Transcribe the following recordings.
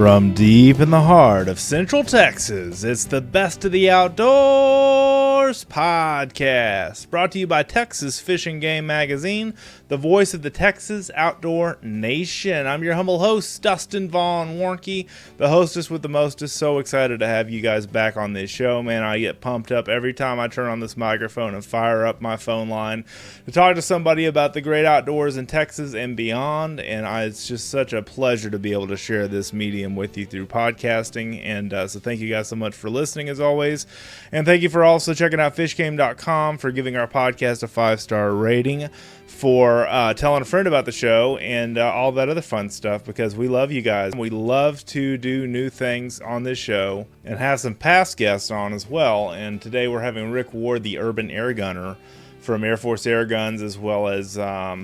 From deep in the heart of Central Texas, it's the Best of the Outdoors podcast, brought to you by Texas Fish and Game Magazine, the voice of the Texas outdoor nation. I'm your humble host, Dustin Vaughn Warnke, the hostess with the mostest. So excited to have you guys back on this show, man. I get pumped up every time I turn on this microphone and fire up my phone line to talk to somebody about the great outdoors in Texas and beyond, and it's just such a pleasure to be able to share this medium with you through podcasting. And so thank you guys so much for listening, as always, and thank you for also checking out fishgame.com for giving our podcast a 5-star rating, for telling a friend about the show, and all that other fun stuff, because we love you guys. We love to do new things on this show and have some past guests on as well. And today we're having Rick Ward, the Urban Airgunner from Air Force Airguns, as well as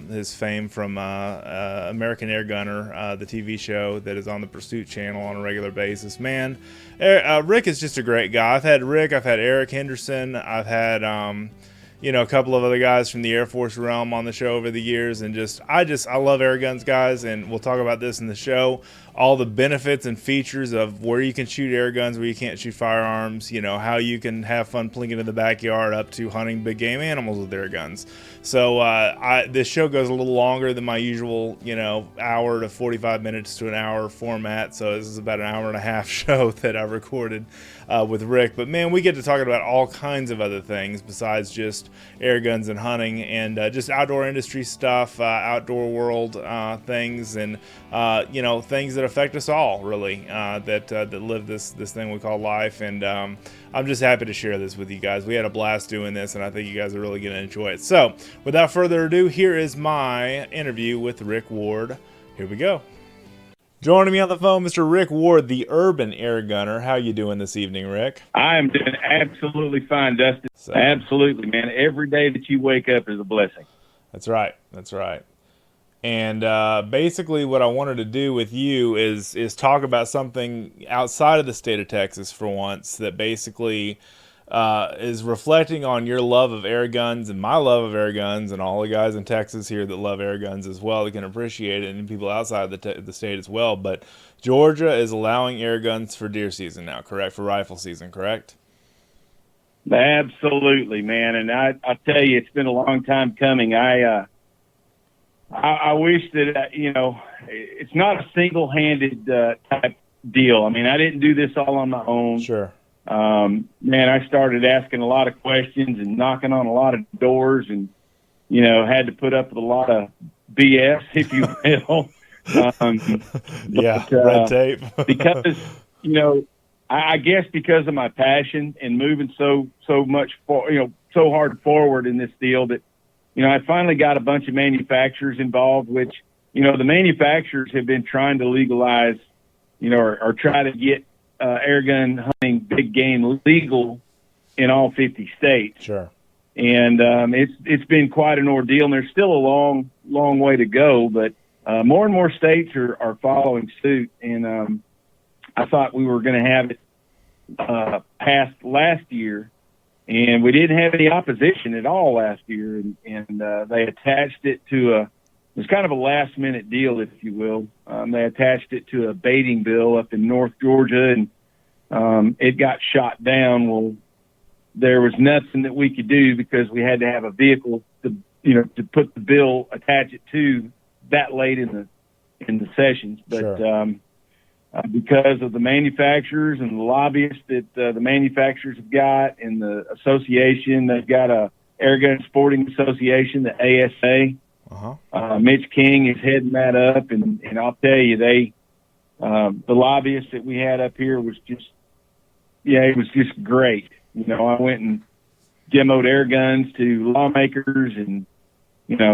his fame from American Airgunner, the TV show that is on the Pursuit channel on a regular basis. Man, Rick is just a great guy. I've had Rick, I've had Eric Henderson, I've had a couple of other guys from the Air Force realm on the show over the years, and I love air guns, guys, and we'll talk about this in the show. All the benefits and features of where you can shoot air guns, where you can't shoot firearms, how you can have fun plinking in the backyard, up to hunting big game animals with air guns. So this show goes a little longer than my usual, hour to 45 minutes to an hour format. So this is about an hour and a half show that I recorded with Rick. But man, we get to talk about all kinds of other things besides just air guns and hunting, and just outdoor industry stuff, outdoor world things, and things that affect us all, really, that live this thing we call life. And I'm just happy to share this with you guys. We had a blast doing this, and I think you guys are really going to enjoy it. So without further ado, here is my interview with Rick Ward. Here we go. Joining me on the phone, Mr. Rick Ward, the Urban Airgunner. How you doing this evening, Rick? I am doing absolutely fine, Dustin. Absolutely, man. Every day that you wake up is a blessing. That's right. That's right. And basically what I wanted to do with you is talk about something outside of the state of Texas for once, that basically is reflecting on your love of air guns and my love of air guns, and all the guys in Texas here that love air guns as well, that can appreciate it, and people outside the state as well. But Georgia is allowing air guns for deer season now, correct? For rifle season, correct? Absolutely, man. And I tell you, it's been a long time coming. I wish that, it's not a single-handed type deal. I mean, I didn't do this all on my own. Sure. Man, I started asking a lot of questions and knocking on a lot of doors, and, had to put up with a lot of BS, if you will. Red tape. Because, I guess because of my passion and moving so much so hard forward in this deal, that, I finally got a bunch of manufacturers involved, which, the manufacturers have been trying to legalize, or try to get air gun hunting, big game legal in all 50 states. Sure. And it's been quite an ordeal, and there's still a long way to go, but more and more states are following suit. And I thought we were going to have it passed last year, and we didn't have any opposition at all last year. And they attached it to it was kind of a last-minute deal, if you will. They attached it to a baiting bill up in North Georgia, and it got shot down. Well, there was nothing that we could do, because we had to have a vehicle to put the bill, attach it to that late in the sessions. But sure. Because of the manufacturers and the lobbyists that the manufacturers have got, and the association, they've got a Airgun Sporting Association, the ASA. Uh-huh. Mitch King is heading that up, and I'll tell you, the lobbyists that we had up here was it was just great. I went and demoed air guns to lawmakers, and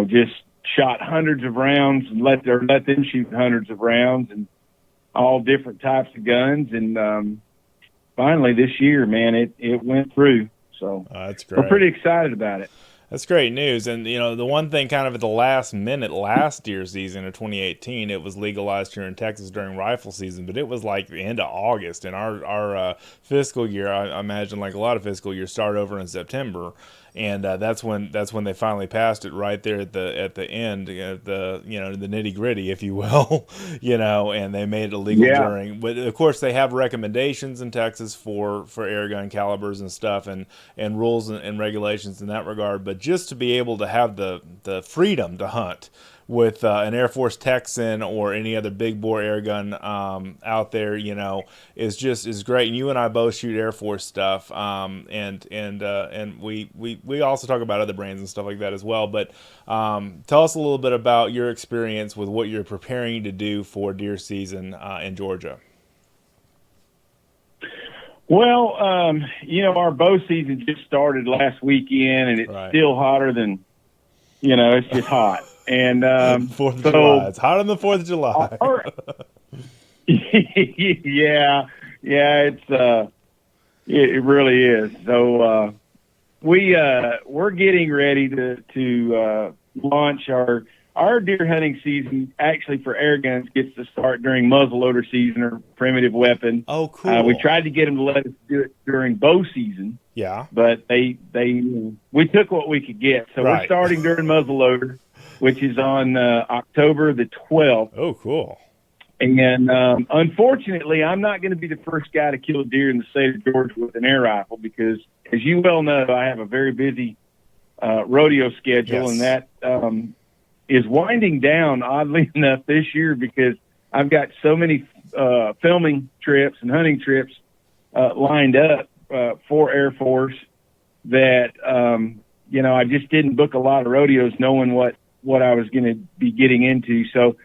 just shot hundreds of rounds and let them shoot hundreds of rounds, and all different types of guns. And finally this year, man, it went through. So that's great. We're pretty excited about it. That's great news. And, the one thing kind of at the last minute last year's season of 2018, it was legalized here in Texas during rifle season, but it was like the end of August. And our fiscal year, I imagine, like a lot of fiscal years, start over in September. and that's when they finally passed it right there at the end, the the nitty gritty, if you will, and they made it illegal during. But of course, they have recommendations in Texas for air gun calibers and stuff, and rules and regulations in that regard. But just to be able to have the freedom to hunt with an Air Force Texan or any other big bore air gun out there, is great. And you and I both shoot Air Force stuff, and we also talk about other brands and stuff like that as well. But tell us a little bit about your experience with what you're preparing to do for deer season in Georgia. Well, our bow season just started last weekend, and it's still hotter than, it's just hot. And 4th of July. It's hot on the 4th of July. It really is. So we're getting ready to launch our deer hunting season. Actually, for air guns, gets to start during muzzleloader season or primitive weapon. Oh, cool. We tried to get them to let us do it during bow season. Yeah, but we took what we could get. So we're starting during muzzleloader, which is on October the 12th. Oh, cool. And unfortunately, I'm not going to be the first guy to kill a deer in the state of Georgia with an air rifle because, as you well know, I have a very busy rodeo schedule, and that is winding down, oddly enough, this year because I've got so many filming trips and hunting trips lined up for Air Force that, I just didn't book a lot of rodeos knowing what I was going to be getting into. So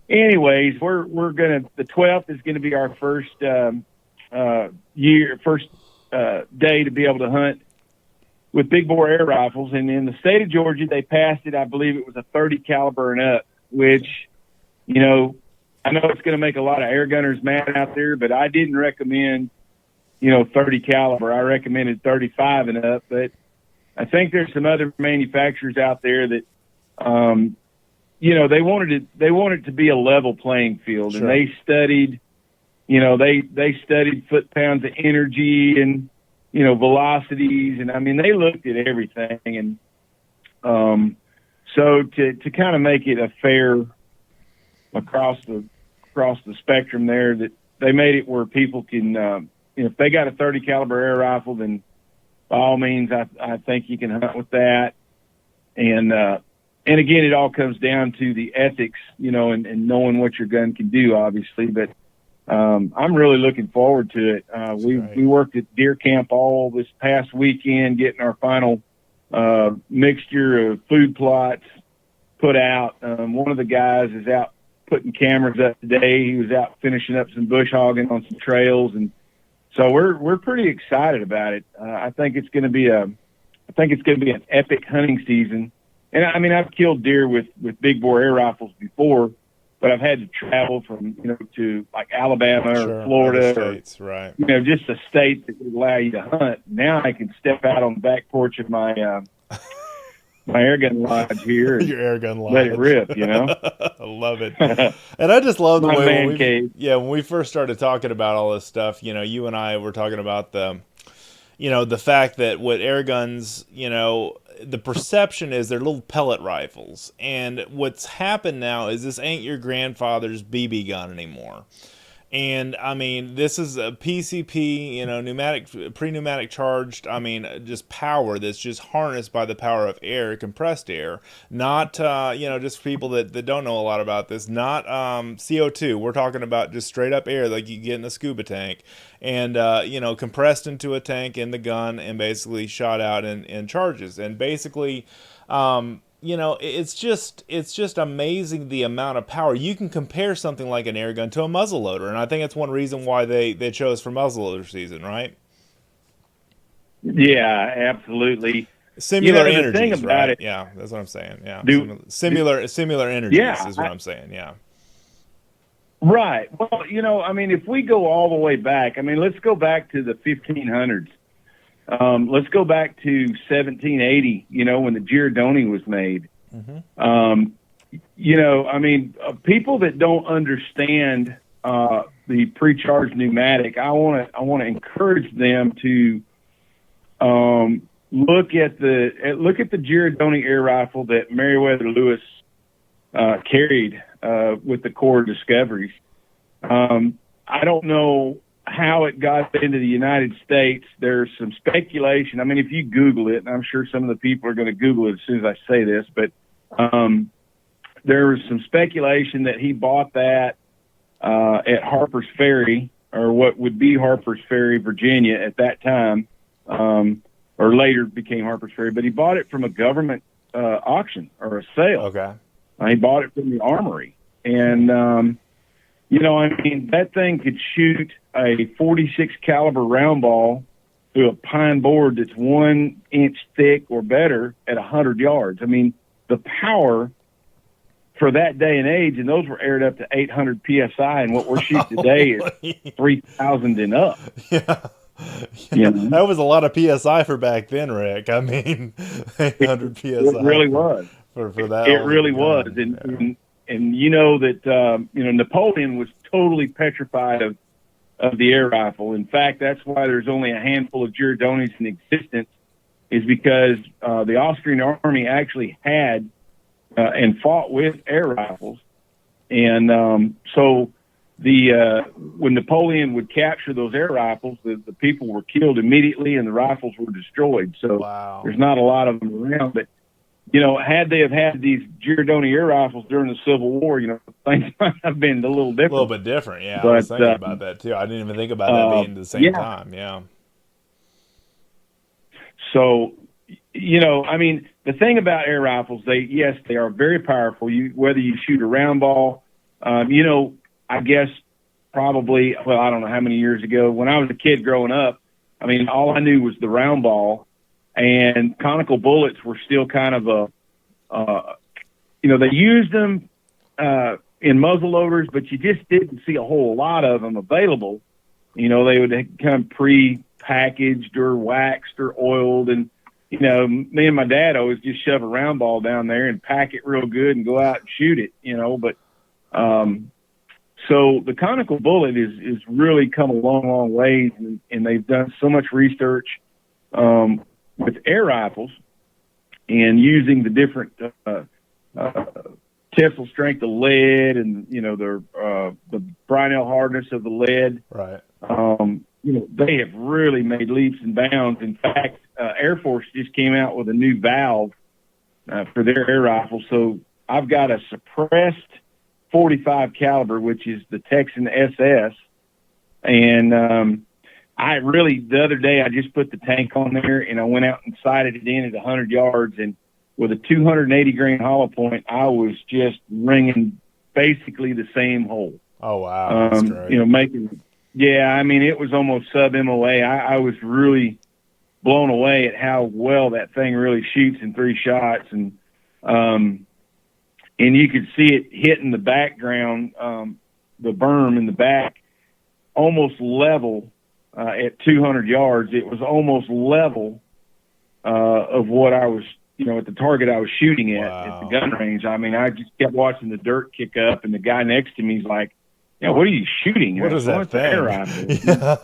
anyways, the 12th is going to be our first day to be able to hunt with big bore air rifles. And in the state of Georgia, they passed it. I believe it was a 30 caliber and up, which, I know it's going to make a lot of air gunners mad out there, but I didn't recommend, 30 caliber. I recommended 35 and up, but I think there's some other manufacturers out there that, they wanted it to be a level playing field. Sure. And they studied, they studied foot-pounds of energy and, velocities. And, they looked at everything. And so to kind of make it a fair across the spectrum there, that they made it where people can, if they got a 30 caliber air rifle, then by all means, I think you can hunt with that. And again, it all comes down to the ethics, and knowing what your gun can do, obviously. But I'm really looking forward to it. We worked at deer camp all this past weekend, getting our final mixture of food plots put out. One of the guys is out putting cameras up today. He was out finishing up some bush hogging on some trails, and so we're pretty excited about it. I think it's going to be an epic hunting season. And I've killed deer with big bore air rifles before, but I've had to travel from, to like Alabama or Florida states, right. Just a state that would allow you to hunt. Now I can step out on the back porch of my my airgun lodge here. Your airgun lodge. Let it rip, I love it. And I just love the my way when we first started talking about all this stuff, you and I were talking about the fact that with air guns, the perception is they're little pellet rifles. And what's happened now is this ain't your grandfather's BB gun anymore. And this is a PCP, pneumatic, pre-pneumatic charged, just power that's just harnessed by the power of air, compressed air, not, just people that don't know a lot about this, not CO2. We're talking about just straight up air like you get in a scuba tank, and, compressed into a tank in the gun and basically shot out in charges. And basically, it's just amazing the amount of power. You can compare something like an air gun to a muzzleloader, and I think that's one reason why they chose for muzzleloader season, right? Yeah, absolutely. Similar energies, right? Yeah, that's what I'm saying. Yeah, similar energies is what I'm saying. Yeah. Right. Well, if we go all the way back, let's go back to the 1500s. Let's go back to 1780, when the Giordoni was made. Mm-hmm. People that don't understand the pre-charged pneumatic, I want to encourage them to, look at the Giordoni air rifle that Meriwether Lewis carried with the core discoveries. I don't know how it got into the United States. There's some speculation. I mean, if you Google it, and I'm sure some of the people are going to Google it as soon as I say this, but there was some speculation that he bought that at Harper's Ferry, or what would be Harper's Ferry, Virginia at that time, or later became Harper's Ferry, but he bought it from a government auction or a sale. Okay. He bought it from the armory. And, you know, I mean, that thing could shoot a 46 caliber round ball through a pine board that's 1 inch thick or better at 100 yards. I mean, the power for that day and age, and those were aired up to 800 PSI, and what we're shooting today is 3,000 and up. Yeah. You know? That was a lot of PSI for back then, Rick. I mean, 800 PSI. It really was. For that. It really was. And you know that, you know, Napoleon was totally petrified of the air rifle. In fact, that's why there's only a handful of Giordonis in existence, is because the Austrian army actually had and fought with air rifles. And so when Napoleon would capture those air rifles, the people were killed immediately and the rifles were destroyed. So wow. There's not a lot of them around. But, you know, had they have had these Giordoni air rifles during the Civil War, you know, things might have been a little different. A little bit different, yeah. But, I was thinking about that, too. I didn't even think about that being at the same time, yeah. So, you know, I mean, the thing about air rifles, they are very powerful. Whether you shoot a round ball, you know, I guess probably, well, I don't know how many years ago, when I was a kid growing up, I mean, all I knew was the round ball, and conical bullets were still kind of you know, they used them in muzzle loaders, but you just didn't see a whole lot of them available. You know, they would come pre-packaged or waxed or oiled, and you know, me and my dad always just shove a round ball down there and pack it real good and go out and shoot it, you know. But so the conical bullet is really come a long, long ways, and they've done so much research with air rifles and using the different tensile strength of lead and, you know, the Brinell hardness of the lead. Right. You know, they have really made leaps and bounds. In fact, Air Force just came out with a new valve for their air rifle. So I've got a suppressed 45 caliber, which is the Texan SS. And the other day I just put the tank on there and I went out and sighted it in at 100 yards. And with a 280 grain hollow point, I was just ringing basically the same hole. Oh, wow. That's great. You know, yeah, I mean, it was almost sub-MOA. I was really blown away at how well that thing really shoots in 3 shots. And you could see it hitting the background, the berm in the back, almost level at 200 yards. It was almost level of what I was, you know, at the target I was shooting at the gun range. I mean, I just kept watching the dirt kick up, and the guy next to me is like, "Yeah, what are you shooting? What is that thing?" Yeah.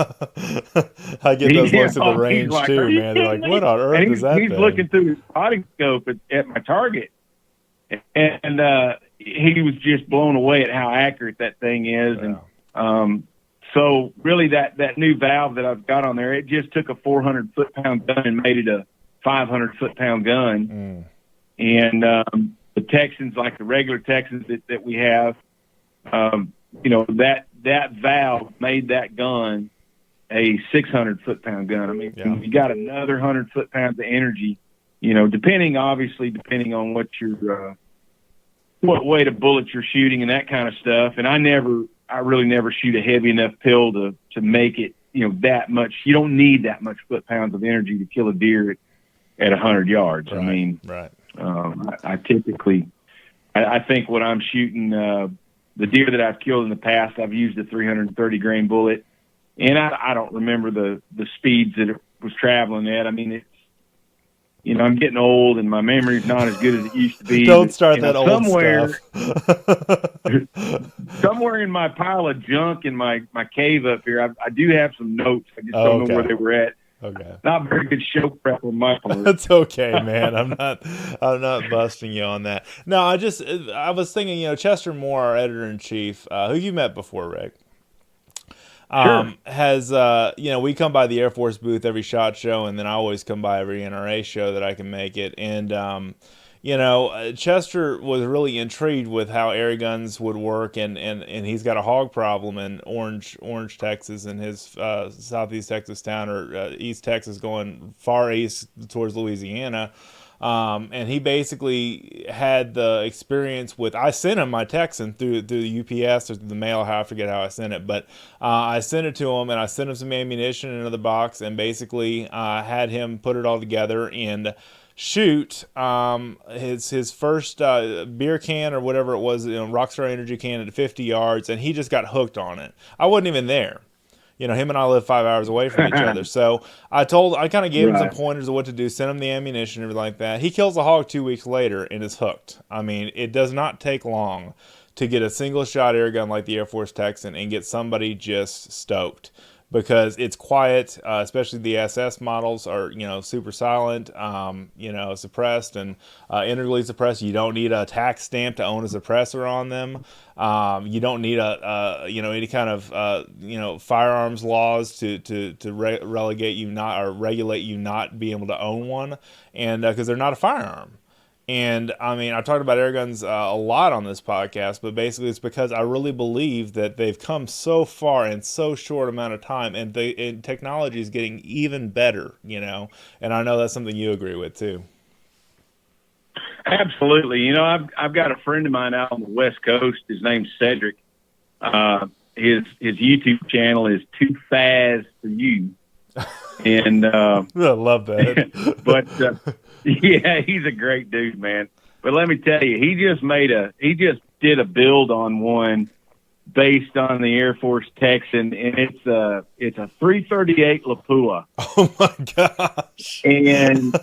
I get those looks at the range like, too, man. They're like, "What on earth is that he's thing?" looking through his spotting scope at my target, and he was just blown away at how accurate that thing is. Wow. And so really that new valve that I've got on there, it just took a 400 foot-pound gun and made it a 500 foot-pound gun. And the Texans, like the regular Texans that we have, you know, that valve made that gun a 600 foot-pound gun. I mean, you got another 100 foot-pounds of energy, you know, depending on what what weight of bullets you're shooting and that kind of stuff. And I really never shoot a heavy enough pill to make it, you know, that much. You don't need that much foot-pounds of energy to kill a deer at 100 yards. Right. I mean, right. I typically, I think when I'm shooting the deer that I've killed in the past, I've used a 330 grain bullet, and I don't remember the speeds that it was traveling at. I mean, it's, you know, I'm getting old and my memory's not as good as it used to be. Don't start that old stuff. Somewhere in my pile of junk in my cave up here, I do have some notes. I just don't know where they were at. Okay. Not very good show prep on my part. That's okay, man. I'm not busting you on that. No, I was thinking, Chester Moore, our editor in chief, who you met before, Rick. Sure. Has we come by the Air Force booth every SHOT Show, and then I always come by every NRA show that I can make it. And Chester was really intrigued with how air guns would work, and he's got a hog problem in Orange, Texas, in his southeast Texas town, or East Texas, going far east towards Louisiana. And he basically had the experience with, I sent him my Texan through the UPS or through the mail, I forget how I sent it, but I sent it to him, and I sent him some ammunition in another box, and basically had him put it all together and shoot his first beer can or whatever it was, Rockstar Energy can at 50 yards, and he just got hooked on it. I wasn't even there. Him and I live 5 hours away from each other. So I kind of gave him some pointers of what to do, sent him the ammunition, everything like that. He kills a hog 2 weeks later and is hooked. I mean, it does not take long to get a single shot air gun like the Air Force Texan and get somebody just stoked, because it's quiet, especially the SS models are, super silent, suppressed and integrally suppressed. You don't need a tax stamp to own a suppressor on them. You don't need any kind of firearms laws to relegate you not, or regulate you not being able to own one, and because they're not a firearm. And I mean, I've talked about air guns a lot on this podcast, but basically it's because I really believe that they've come so far in so short amount of time, and technology is getting even better, and I know that's something you agree with too. Absolutely. I've got a friend of mine out on the West Coast. His name's Cedric. His YouTube channel is Too Fast for You. And I love that. But yeah, he's a great dude, man. But let me tell you, he just did a build on one based on the Air Force Texan, and it's a 338 Lapua. Oh my gosh! And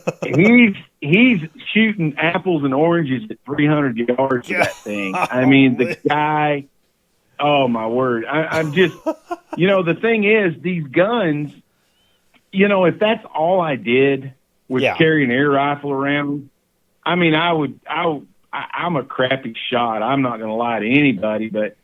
he's shooting apples and oranges at 300 yards of that thing. I mean, the guy. Oh my word! I'm just, the thing is, these guns. If that's all I did was carry an air rifle around, I mean, I'm a crappy shot. I'm not going to lie to anybody, but,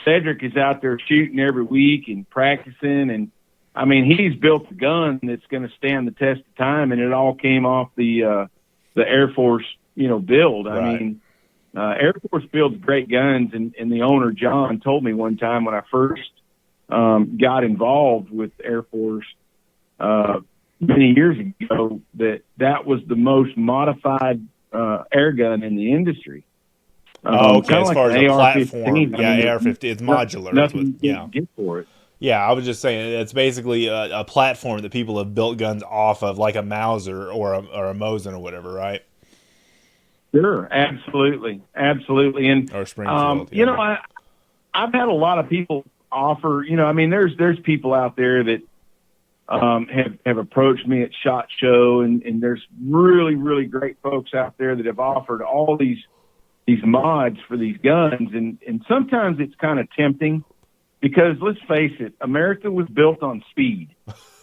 Cedric is out there shooting every week and practicing. And I mean, he's built a gun that's going to stand the test of time. And it all came off the Air Force, build. Right. I mean, Air Force builds great guns. And the owner, John, told me one time when I first got involved with Air Force many years ago that was the most modified air gun in the industry. Okay, as far as a platform, AR-15, it's modular. Nothing you get for it. Yeah, I was just saying it's basically a platform that people have built guns off of, like a Mauser or a Mosin or whatever, right? Sure, absolutely, and or Springfield. I've had a lot of people offer, there's people out there that have approached me at SHOT Show, and there's really, really great folks out there that have offered all these mods for these guns, and sometimes it's kind of tempting, because let's face it, America was built on speed.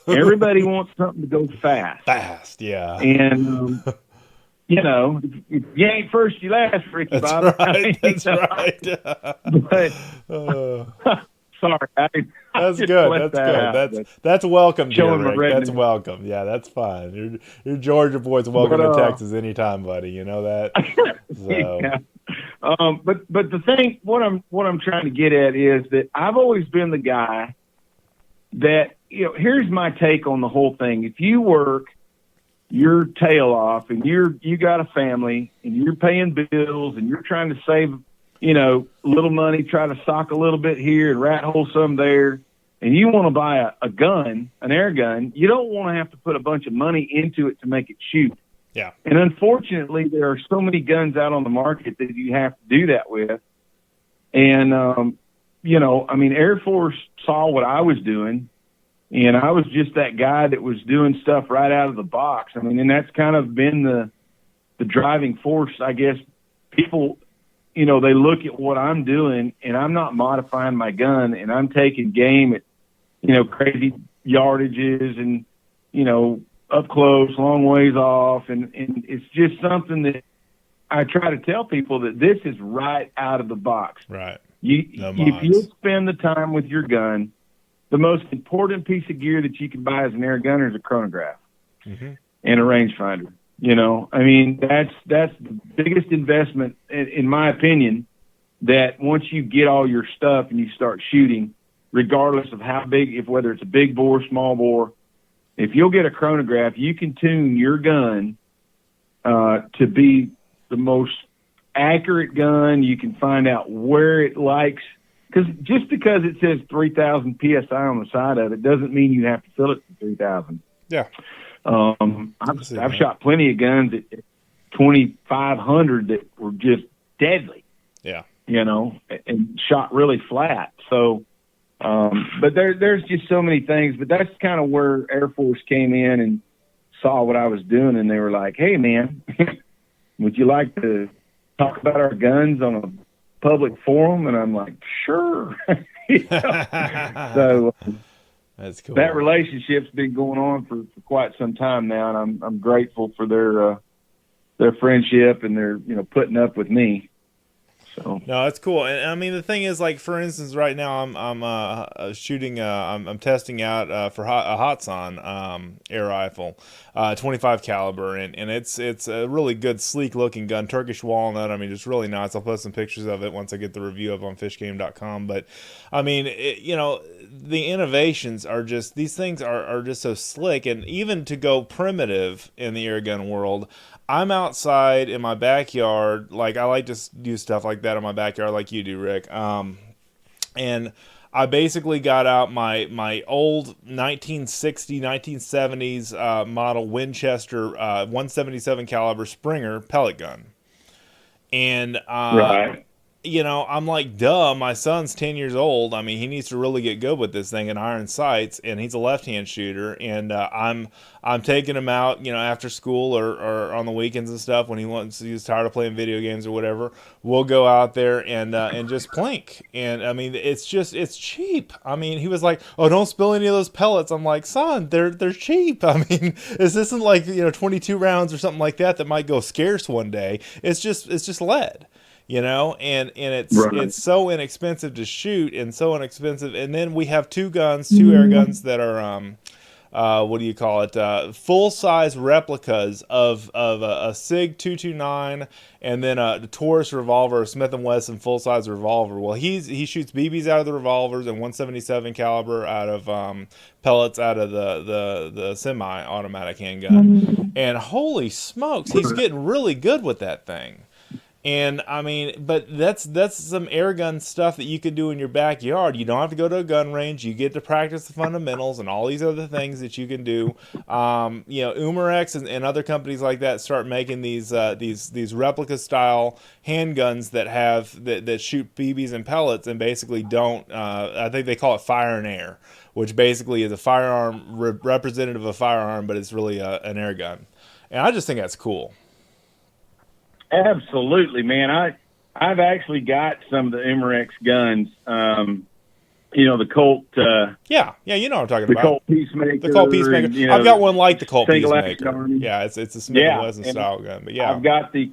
Everybody wants something to go fast. Yeah. And if you ain't first, you last, Ricky Bobby. Right. That's right. But sorry, that's good. That's welcome, dear Rick. That's welcome. Yeah, that's fine. Your Georgia boy's welcome to Texas anytime, buddy. You know that. So. Yeah. But the thing, what I'm trying to get at is that I've always been the guy that, here's my take on the whole thing. If you work your tail off and you got a family and you're paying bills and you're trying to save, little money, try to sock a little bit here and rat hole some there, and you want to buy a gun, an air gun, you don't want to have to put a bunch of money into it to make it shoot. Yeah. And unfortunately, there are so many guns out on the market that you have to do that with. And, Air Force saw what I was doing, and I was just that guy that was doing stuff right out of the box. I mean, and that's kind of been the driving force, I guess. People, they look at what I'm doing, and I'm not modifying my gun, and I'm taking game at, crazy yardages and, up close, long ways off. And it's just something that I try to tell people that this is right out of the box. Right. If you spend the time with your gun, the most important piece of gear that you can buy as an air gunner is a chronograph and a rangefinder. I mean, that's the biggest investment, in my opinion, that once you get all your stuff and you start shooting, regardless of how big, whether it's a big bore, small bore, if you'll get a chronograph, you can tune your gun to be the most accurate gun. You can find out where it likes, because just because it says 3,000 PSI on the side of it doesn't mean you have to fill it to 3,000. Yeah. I've shot plenty of guns at 2,500 that were just deadly. Yeah. And shot really flat. So, but there's just so many things, but that's kind of where Air Force came in and saw what I was doing. And they were like, "Hey man, would you like to talk about our guns on a public forum?" And I'm like, "Sure." So that's cool. That relationship's been going on for quite some time now. And I'm grateful for their friendship and their, putting up with me. So. No, that's cool. And I mean, the thing is, like, for instance, right now I'm shooting, I'm testing out for a Hatsan air rifle, 25 caliber, and it's a really good, sleek looking gun, Turkish walnut. I mean, it's really nice. I'll post some pictures of it once I get the review up on fishgame.com. But I mean, the innovations are just, these things are just so slick, and even to go primitive in the air gun world, I'm outside in my backyard. Like, I like to do stuff like that in my backyard like you do, Rick. And I basically got out my old 1960, 1970s model Winchester 177 caliber Springer pellet gun. And right. I'm like, duh, my son's 10 years old. I mean, he needs to really get good with this thing and iron sights, and he's a left-hand shooter. And I'm taking him out, after school or on the weekends and stuff when he's tired of playing video games or whatever. We'll go out there and just plink. And I mean, it's cheap. I mean, he was like, "Oh, don't spill any of those pellets." I'm like, "Son, they're cheap. I mean, this isn't like 22 rounds or something like that might go scarce one day. It's just lead." And it's so inexpensive to shoot and so inexpensive. And then we have two air guns that are, what do you call it? Full size replicas of a SIG 229 and then a Taurus revolver, a Smith & Wesson full size revolver. Well, he shoots BBs out of the revolvers and 177 caliber out of pellets out of the semi-automatic handgun. And holy smokes, he's getting really good with that thing. And I mean, but that's some air gun stuff that you could do in your backyard. You don't have to go to a gun range. You get to practice the fundamentals and all these other things that you can do. Umarex and other companies like that start making these replica style handguns that shoot BBs and pellets and basically don't. I think they call it fire and air, which basically is a firearm representative of a firearm, but it's really an air gun. And I just think that's cool. Absolutely, man. I've actually got some of the Umarex guns. The Colt. Yeah, you know what I'm talking about. The Colt Peacemaker. The Colt Peacemaker. And, I've got one like the Colt Peacemaker. Army. Yeah, it's a Smith & Wesson style gun. But yeah, I've got the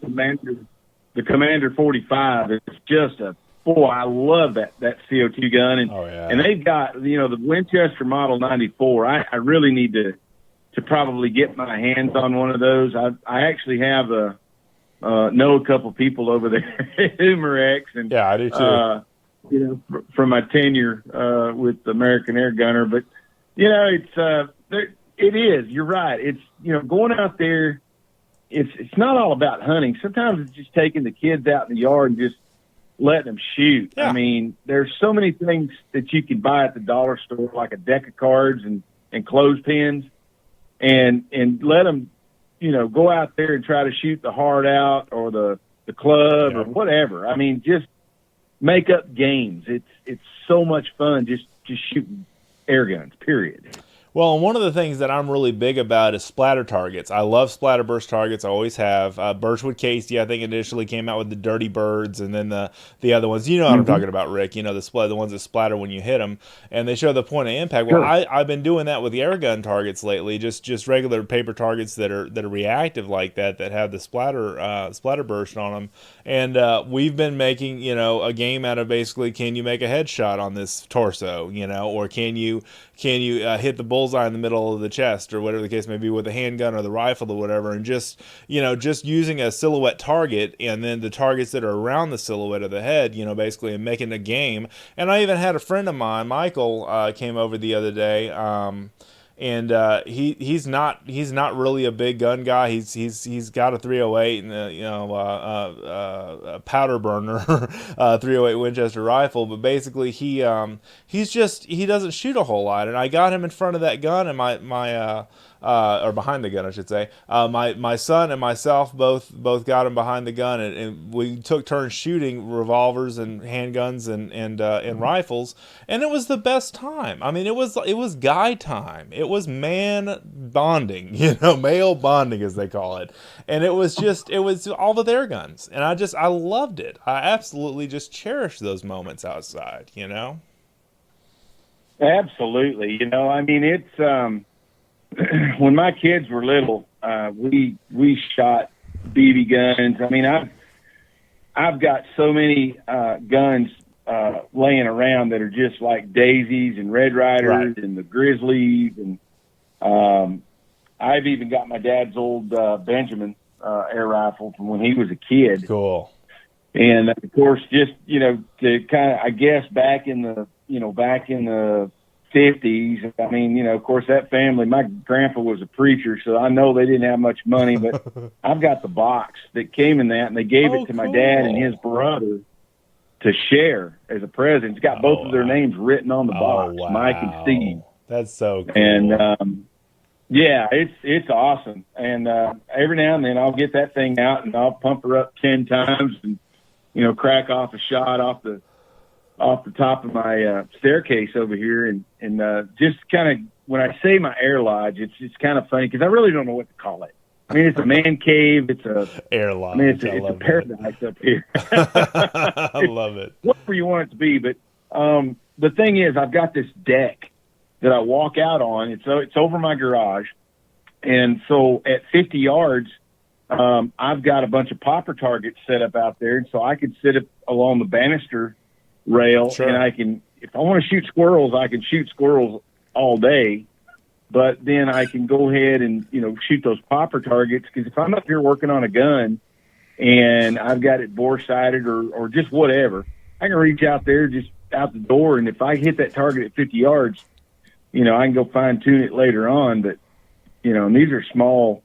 Commander 45. It's just I love that CO2 gun. And and they've got the Winchester Model 94. I really need to probably get my hands on one of those. I actually have know a couple people over there at Umarex, and yeah, I do too. From my tenure with American Airgunner, but it is. You're right. It's going out there. It's not all about hunting. Sometimes it's just taking the kids out in the yard and just letting them shoot. Yeah. I mean, there's so many things that you can buy at the dollar store, like a deck of cards and clothespins, and let them. Go out there and try to shoot the hard out or the club or whatever. I mean, just make up games. It's so much fun just shooting air guns, period. Well, and one of the things that I'm really big about is splatter targets. I love splatter burst targets. I always have. Birchwood Casey, I think, initially came out with the Dirty Birds, and then the other ones. You know what I'm talking about, Rick. You know the ones that splatter when you hit them, and they show the point of impact. Well, Sure. I've been doing that with the airgun targets lately. Just regular paper targets that are reactive like that have the splatter burst on them, and we've been making a game out of basically, can you make a headshot on this torso, or can you hit the bullseye in the middle of the chest or whatever the case may be with the handgun or the rifle or whatever, and just using a silhouette target and then the targets that are around the silhouette of the head, basically, and making a game. And I even had a friend of mine, Michael, came over the other day, and he's not really a big gun guy. He's got a 308 and a powder burner 308 Winchester rifle, but basically he doesn't shoot a whole lot. And I got him in front of that gun, and my or behind the gun, I should say. My son and myself both got him behind the gun, and we took turns shooting revolvers and handguns and rifles, and it was the best time. I mean, it was guy time. It was man bonding, male bonding as they call it, and it was all with air guns, and I loved it. I absolutely just cherished those moments outside, Absolutely. I mean, it's when my kids were little, we shot BB guns. I mean, I've got so many guns laying around that are just like daisies and Red Riders and the Grizzlies, and I've even got my dad's old Benjamin air rifle from when he was a kid. Cool. And of course, just to kind of, I guess, back in the 50s. I mean, of course, that family, my grandpa was a preacher, so I know they didn't have much money, but I've got the box that came in that, and they gave it to my dad and his brother to share as a present. It's got both of their names written on the box, Mike and Steve. That's so cool. And, yeah, it's awesome. And every now and then I'll get that thing out, and I'll pump her up 10 times and, crack off a shot off the top of my staircase over here, and just kind of, when I say my air lodge, it's kind of funny because I really don't know what to call it. I mean, it's a man cave. It's a air lodge. I mean, it's a paradise up here. I love it. Whatever you want it to be, but the thing is, I've got this deck that I walk out on. It's over my garage, and so at 50 yards, I've got a bunch of popper targets set up out there, and so I could sit up along the banister rail, and I can, if I want to shoot squirrels, I can shoot squirrels all day, but then I can go ahead and shoot those popper targets, because if I'm up here working on a gun and I've got it bore sighted or just whatever, I can reach out there, just out the door, and if I hit that target at 50 yards, I can go fine tune it later on. But and these are small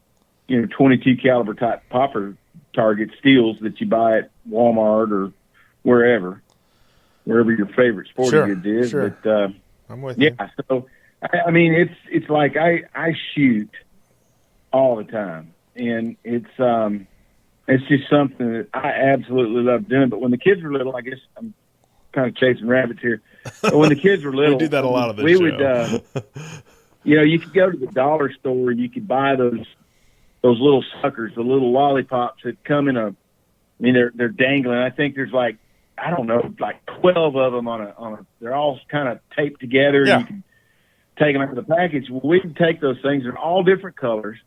22 caliber type popper target steels that you buy at Walmart or wherever your favorite sporting goods is. Sure. But I'm with you. Yeah, so I mean, it's like I shoot all the time, and it's just something that I absolutely love doing. But when the kids were little, I guess I'm kind of chasing rabbits here. But when the kids were little, we do that a lot of this we show. Would you could go to the dollar store and you could buy those little suckers, the little lollipops that come in they're dangling. I think there's like, I don't know, like 12 of them on a they're all kind of taped together. Yeah. You can take them out of the package. Well, we can take those things. They're all different colors.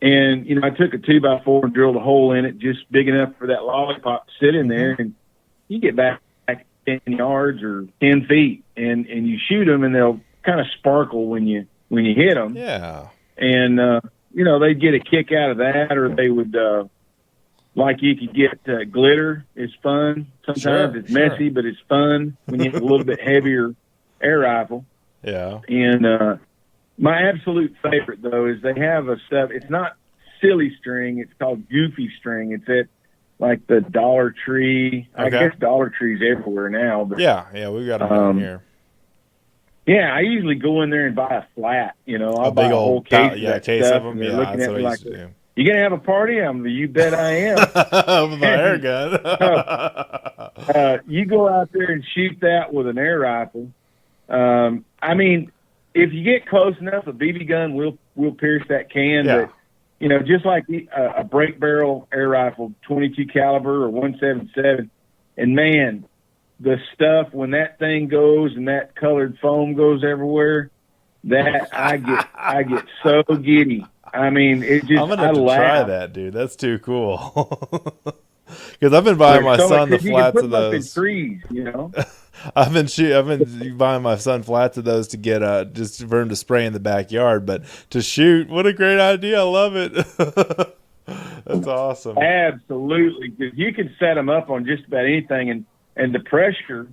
And, I took a 2x4 and drilled a hole in it just big enough for that lollipop to sit in there. And you get back 10 yards or 10 feet and you shoot them, and they'll kind of sparkle when you hit them. Yeah. And, they'd get a kick out of that, or they would, like you could get glitter. It's fun. Sometimes it's messy, but it's fun when you have a little bit heavier air rifle. Yeah. And my absolute favorite, though, is they have a stuff. It's not silly string. It's called goofy string. It's at like the Dollar Tree. Okay. I guess Dollar Tree's everywhere now. But, yeah, we've got them down here. Yeah, I usually go in there and buy a flat. a I'll big buy a whole old case of them. They're Yeah, looking that's at what me I like, used to do. "You gonna have a party?" You bet I am. With my air gun. You go out there and shoot that with an air rifle. I mean, if you get close enough, a BB gun will pierce that can. Yeah. But just like a break barrel air rifle, 22 caliber or 177, and man, the stuff when that thing goes and that colored foam goes everywhere, that I get so giddy. I mean, it just I'm gonna have to laugh. try that, dude. That's too cool. Because I've been buying my son the flats of those. Trees, I've been buying my son flats of those to get just for him to spray in the backyard. But to shoot, what a great idea! I love it. That's awesome. Absolutely, because you can set them up on just about anything, and the pressure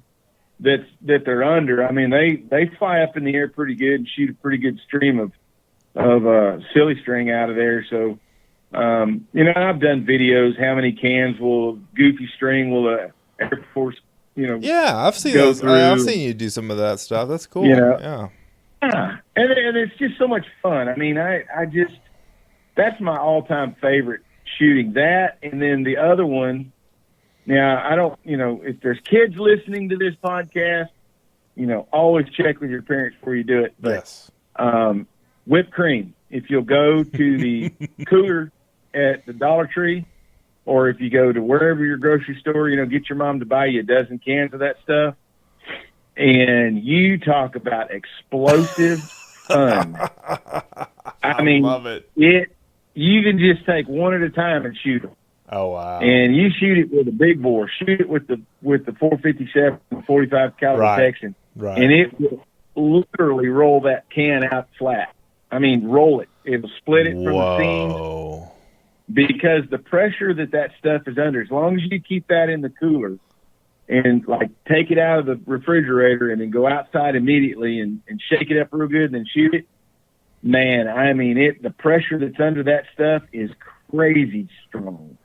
that they're under. I mean, they fly up in the air pretty good and shoot a pretty good stream of silly string out of there. So, I've done videos. How many cans will Goofy string will Air Force? Yeah, I've seen those. I've seen you do some of that stuff. That's cool. Yeah. And it's just so much fun. I mean, I just that's my all-time favorite shooting. That, and then the other one. Now, I don't, if there's kids listening to this podcast, always check with your parents before you do it. But, yes. Whipped cream. If you'll go to the cooler at the Dollar Tree, or if you go to wherever your grocery store, get your mom to buy you a dozen cans of that stuff. And you talk about explosive fun. I mean, love it. You can just take one at a time and shoot them. Oh wow! And you shoot it with a big bore. Shoot it with the 457, 45 caliber Texan, right? And it will literally roll that can out flat. I mean, roll it. It'll split it from the seams because the pressure that stuff is under. As long as you keep that in the cooler and take it out of the refrigerator and then go outside immediately and shake it up real good and then shoot it. Man, I mean, the pressure that's under that stuff is crazy strong.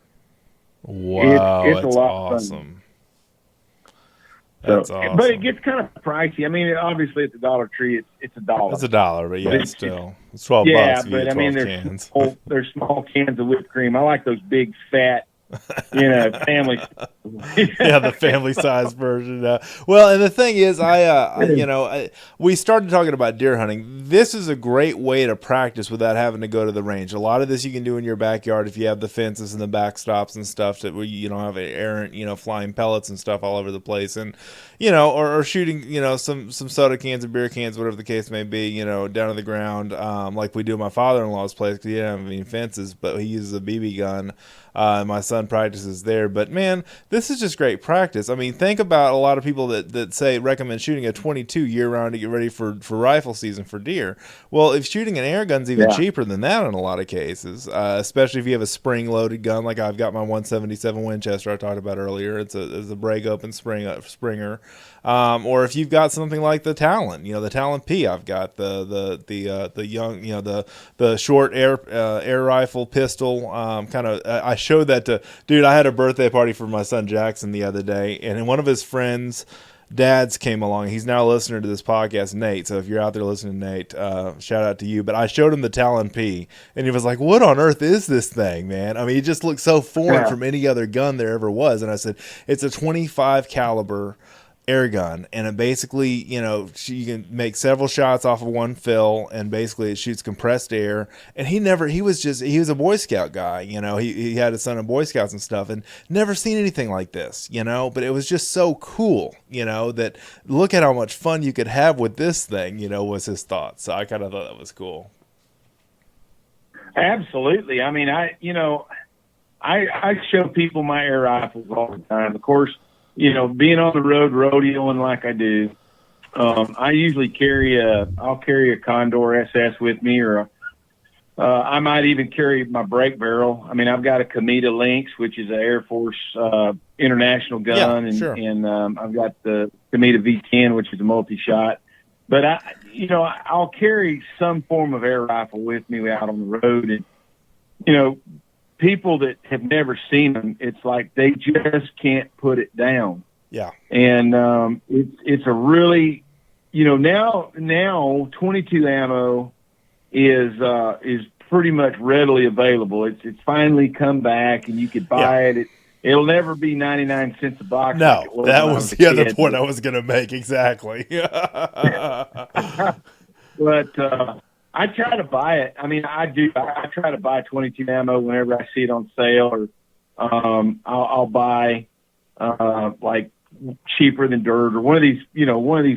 Wow, it's a that's lot awesome. Of fun. That's awesome. But it gets kind of pricey. I mean, obviously at the Dollar Tree, it's $1. It's $1, but yeah, it's still it's $12. Yeah, but I mean, there's small cans of whipped cream. I like those big fat, family. Yeah, the family size version. Well, and the thing is, we started talking about deer hunting. This is a great way to practice without having to go to the range. A lot of this you can do in your backyard if you have the fences and the backstops and stuff where you don't have errant, flying pellets and stuff all over the place, and or shooting, some soda cans and beer cans, whatever the case may be, down to the ground, like we do at my father-in-law's place because he didn't have any fences, but he uses a BB gun. My son practices there, but man, this is just great practice. I mean, think about a lot of people that recommend shooting a 22 year-round to get ready for rifle season for deer. Well, if shooting an air gun's even cheaper than that in a lot of cases, especially if you have a spring-loaded gun, like I've got my 177 Winchester I talked about earlier. It's a break open Springer, or if you've got something like the Talon, the Talon P. I've got the young, the short air rifle pistol. I showed that to dude. I had a birthday party for my son Jackson the other day, and one of his friends' dads came along. He's now a listener to this podcast, Nate. So if you're out there listening, Nate, shout out to you. But I showed him the Talon P, and he was like, "What on earth is this thing, man?" I mean, it just looks so foreign from any other gun there ever was. And I said, "It's a 25 caliber air gun, and it basically, you can make several shots off of one fill, and basically it shoots compressed air." And he was a Boy Scout guy, he had his son in Boy Scouts and stuff, and never seen anything like this, but it was just so cool, that look at how much fun you could have with this thing, was his thought. So I kind of thought that was cool. Absolutely. I mean, I show people my air rifles all the time. Of course, being on the road rodeoing like I do, I usually carry a Condor SS with me, or I might even carry my break barrel. I mean, I've got a Kamita Lynx, which is an Air Force international gun, and I've got the Kamita V10, which is a multi-shot. But I'll carry some form of air rifle with me out on the road, and people that have never seen them, it's like they just can't put it down. Yeah. And it's a really, now 22 ammo is pretty much readily available. It's finally come back, and you could buy it. It'll never be 99 cents a box. No, that was the other point I was going to make. Exactly. But I try to buy it. I mean, I do. I try to buy 22 ammo whenever I see it on sale, or I'll buy like cheaper than dirt, or one of these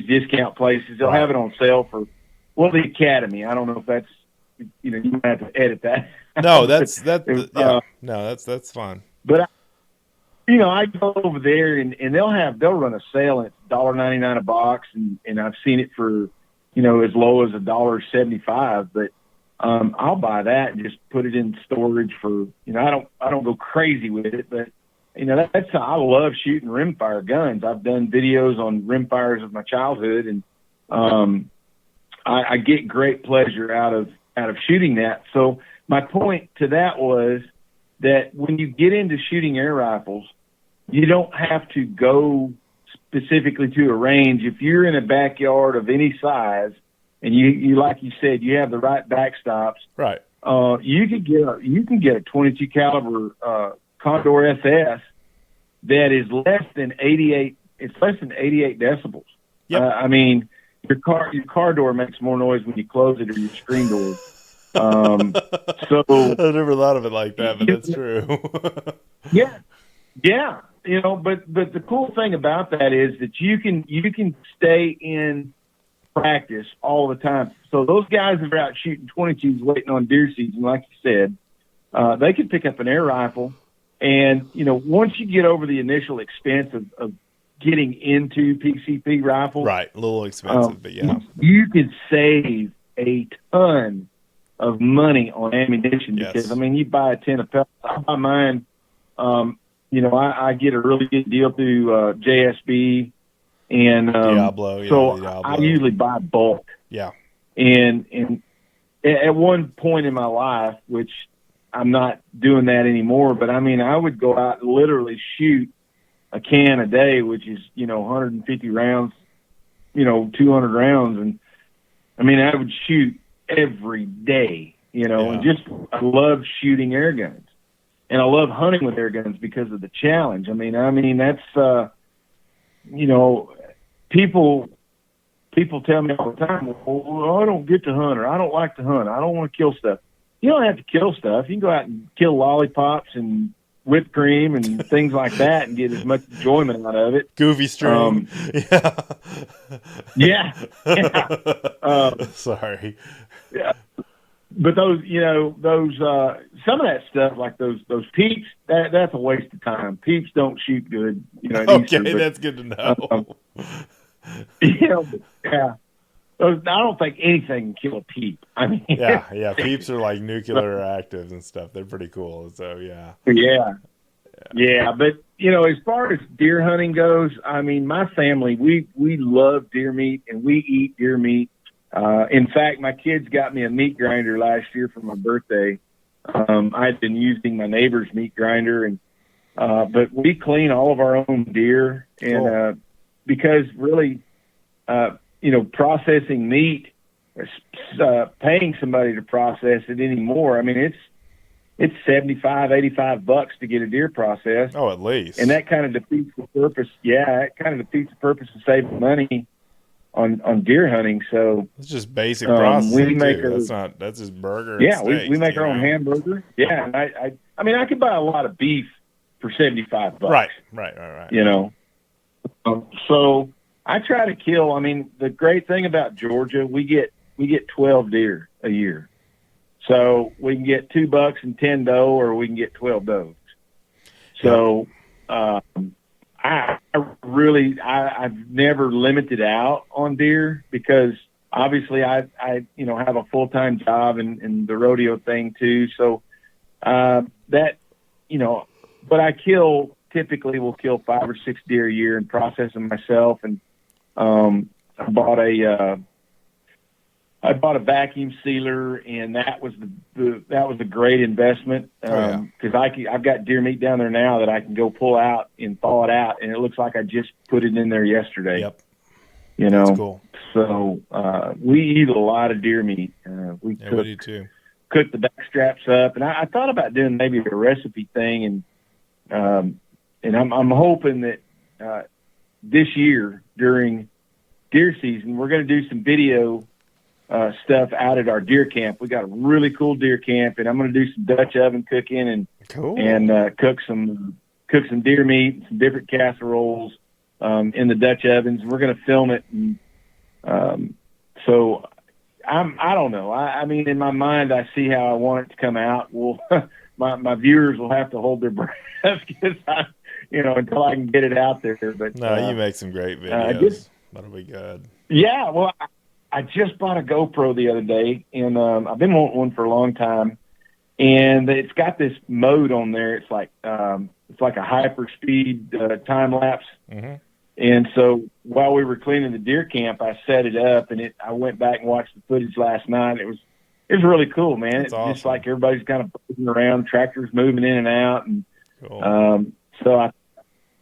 discount places. They'll have it on sale for the Academy. I don't know if that's you might have to edit that. No, that's fine. But I go over there and they'll run a sale and it's $1.99 a box, and I've seen it for as low as $1.75. But I'll buy that and just put it in storage for I don't go crazy with it, but that's how I love shooting rimfire guns. I've done videos on rimfires of my childhood, and I get great pleasure out of shooting that. So my point to that was that when you get into shooting air rifles, you don't have to go specifically to a range. If you're in a backyard of any size, and you like you said, you have the right backstops, right? You can get a 22 caliber Condor SS that is less than 88. It's less than 88 decibels. Yep. I mean, your car door makes more noise when you close it, or your screen door. So I've never thought of it like that, but that's true. Yeah. But the cool thing about that is that you can stay in practice all the time. So those guys that are out shooting 22s waiting on deer season, like you said, they can pick up an air rifle, and once you get over the initial expense of getting into PCP rifles, right, a little expensive, but yeah, you can save a ton of money on ammunition. Because you buy a 10 of pellets. I buy mine. I get a really good deal through JSB and Diablo. So Diablo. I usually buy bulk. Yeah. And at one point in my life, which I'm not doing that anymore, but I would go out and literally shoot a can a day, which is 150 rounds, 200 rounds, and I would shoot every day, and I love shooting air guns. And I love hunting with air guns because of the challenge. That's, people tell me all the time, well, I don't get to hunt, or I don't like to hunt. I don't want to kill stuff. You don't have to kill stuff. You can go out and kill lollipops and whipped cream and things like that and get as much enjoyment out of it. Goofy string. Yeah. Sorry. Yeah. But those, some of that stuff, like those peeps, that's a waste of time. Peeps don't shoot good, Okay, Easter, that's good to know. Yeah. I don't think anything can kill a peep. Yeah. Peeps are like nuclear actives and stuff. They're pretty cool. So yeah. Yeah. But as far as deer hunting goes, my family, we love deer meat and we eat deer meat. In fact, my kids got me a meat grinder last year for my birthday. I had been using my neighbor's meat grinder, and but we clean all of our own deer, and because really, processing meat, paying somebody to process it anymore. It's $75-$85 to get a deer processed. Oh, at least. And that kind of defeats the purpose. Yeah, it kind of defeats the purpose of saving money on deer hunting. So it's just basic processing. We make that's just burger. Yeah, and steaks, we make our own hamburger. Yeah, and I could buy a lot of beef for $75. Right. So I try to kill. The great thing about Georgia, we get 12 deer a year. So we can get 2 bucks and 10 doe, or we can get 12 does. So I've never limited out on deer, because obviously I have a full-time job and the rodeo thing too. So but I typically will kill 5 or 6 deer a year and process them myself. And I bought a vacuum sealer, and that was a great investment, because I've got deer meat down there now that I can go pull out and thaw it out, and it looks like I just put it in there yesterday. Yep. That's cool. So we eat a lot of deer meat. We do too. Cook the back straps up, and I thought about doing maybe a recipe thing, and I'm hoping that this year during deer season we're going to do some video stuff out at our deer camp. We got a really cool deer camp, and I'm going to do some Dutch oven cooking and Cool. and cook some deer meat, some different casseroles in the Dutch ovens. We're going to film it, and so I don't know. I mean, in my mind, I see how I want it to come out. Well, my viewers will have to hold their breath because until I can get it out there. But no, you make some great videos. That'll be good. Yeah, well, I just bought a GoPro the other day, and I've been wanting one for a long time. And it's got this mode on there. It's like a hyper speed time lapse. Mm-hmm. And so while we were cleaning the deer camp, I set it up, and I went back and watched the footage last night. It was really cool, man. It's awesome. Just like everybody's kind of buzzing around, tractors moving in and out, and cool. so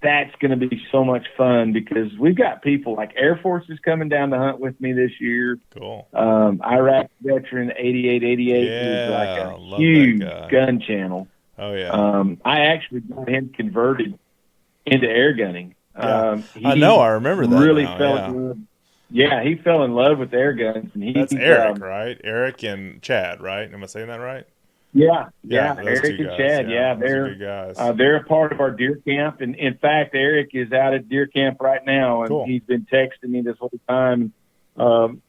that's going to be so much fun because we've got people like Air Force is coming down to hunt with me this year. Cool. Iraq veteran 8888 is like a huge gun channel. Oh yeah. I actually got him converted into air gunning. Yeah. I know. I remember that. Really now, fell in love. Yeah, he fell in love with air guns, and that's Eric, right? Eric and Chad, right? Am I saying that right? Yeah, Eric and Chad. Yeah, they're good guys. They're a part of our deer camp, and in fact, Eric is out at deer camp right now, and cool. He's been texting me this whole time.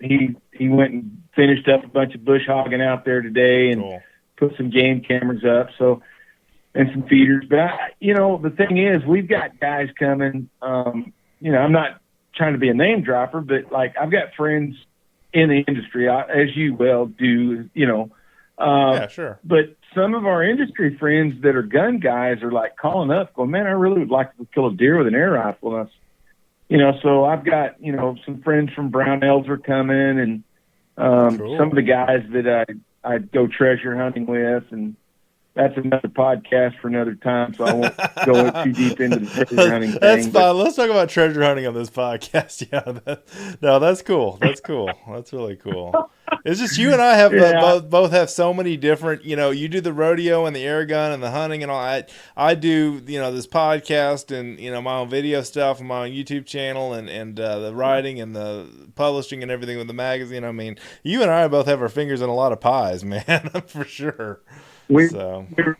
He went and finished up a bunch of bush hogging out there today, and cool. Put some game cameras up. So. And some feeders. But, the thing is, we've got guys coming. I'm not trying to be a name dropper, but, like, I've got friends in the industry, as you well do, yeah, sure. But some of our industry friends that are gun guys are, like, calling up, going, man, I really would like to kill a deer with an air rifle. And so I've got, some friends from Brownells are coming, and cool. Some of the guys that I go treasure hunting with, and that's another podcast for another time, so I won't go too deep into the treasure hunting thing. That's fine. Let's talk about treasure hunting on this podcast. Yeah, that's cool. That's cool. That's really cool. It's just you and I have both have so many different. You do the rodeo and the air gun and the hunting and all. I do this podcast and my own video stuff and my own YouTube channel and the writing and the publishing and everything with the magazine. I mean, you and I both have our fingers in a lot of pies, man, for sure. We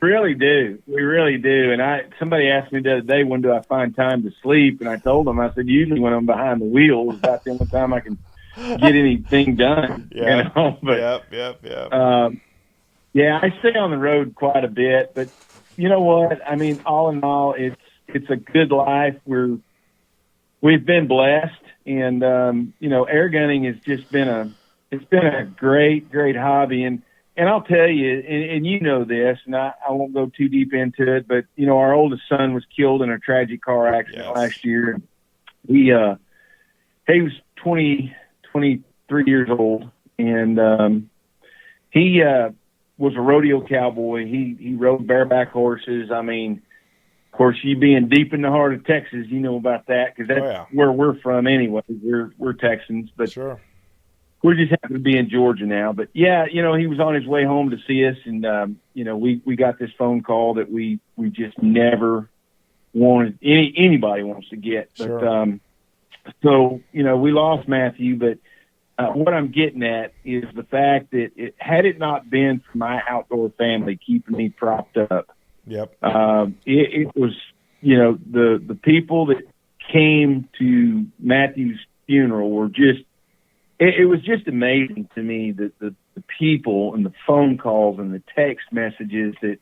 really do. We really do. And somebody asked me the other day, when do I find time to sleep? And I told them, I said, usually when I'm behind the wheel is about the only time I can get anything done. Yeah. But, yep. Yeah, I stay on the road quite a bit, but you know what? I mean, all in all, it's a good life. We've been blessed, and air gunning has just been a great, great hobby. And I'll tell you, and you know this, and I won't go too deep into it, but, our oldest son was killed in a tragic car accident last year. He was 23 years old, and he was a rodeo cowboy. He rode bareback horses. I mean, of course, you being deep in the heart of Texas, you know about that, because that's where we're from anyway. We're Texans, but sure. We just happen to be in Georgia now. But, yeah, he was on his way home to see us, and, we got this phone call that we just never wanted, anybody wants to get. Sure. But, so, we lost Matthew, but what I'm getting at is the fact that had it not been for my outdoor family keeping me propped up, yep. It was, the people that came to Matthew's funeral were just, it was just amazing to me that the people and the phone calls and the text messages that,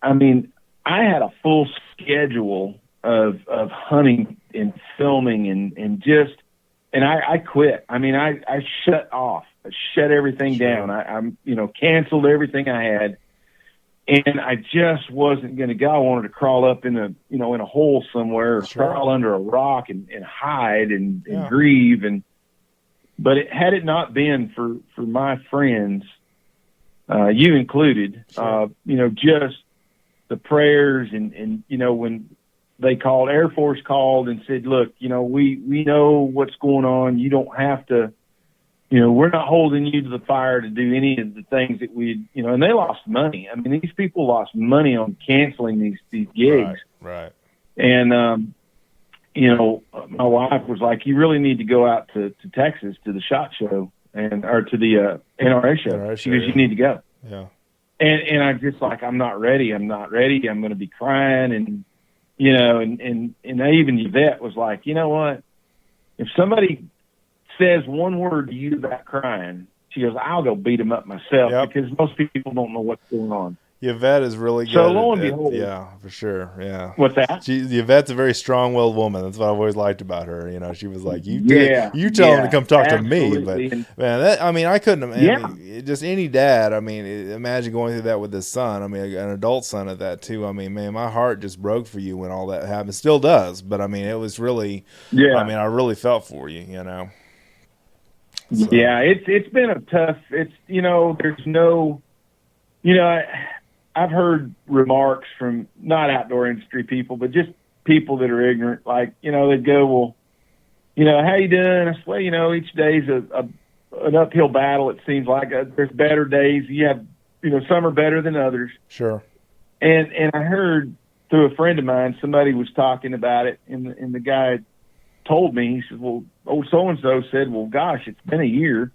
I mean, I had a full schedule of hunting and filming and I quit. I mean, I shut off. I shut everything down. I'm canceled everything I had, and I just wasn't going to go. I wanted to crawl up in a hole somewhere, or crawl under a rock and hide and grieve. But had it not been for my friends, you included, just the prayers and when they called, Air Force called and said, look, we know what's going on. You don't have to, we're not holding you to the fire to do any of the things that and they lost money. I mean, these people lost money on canceling these gigs. Right. And, my wife was like, you really need to go out to Texas to the SHOT Show. or to the NRA show. NRA She goes, yeah. you need to go. Yeah. And I'm just like, I'm not ready. I'm going to be crying. And, you know, and even Yvette was like, you know what? If somebody says one word to you about crying, she goes, I'll go beat them up myself because most people don't know what's going on. Yvette is really good. So lo and behold, yeah, for sure. Yeah. What's that? Yvette's a very strong-willed woman. That's what I've always liked about her. You know, she was like, you tell him to come talk to me. But man, I couldn't. I mean, just any dad. I mean, imagine going through that with his son. I mean, an adult son at that too. I mean, man, my heart just broke for you when all that happened. Still does, but I mean, it was really. I mean, I really felt for you. You know. So. Yeah, it's been a tough. It's there's no, I've heard remarks from not outdoor industry people, but just people that are ignorant. Like, they'd go, well, how you doing? I said, well, each day's an uphill battle. It seems like there's better days. You have, some are better than others. Sure. And I heard through a friend of mine, somebody was talking about it, and the guy told me, he said, well, old so-and-so said, well, gosh, it's been a year,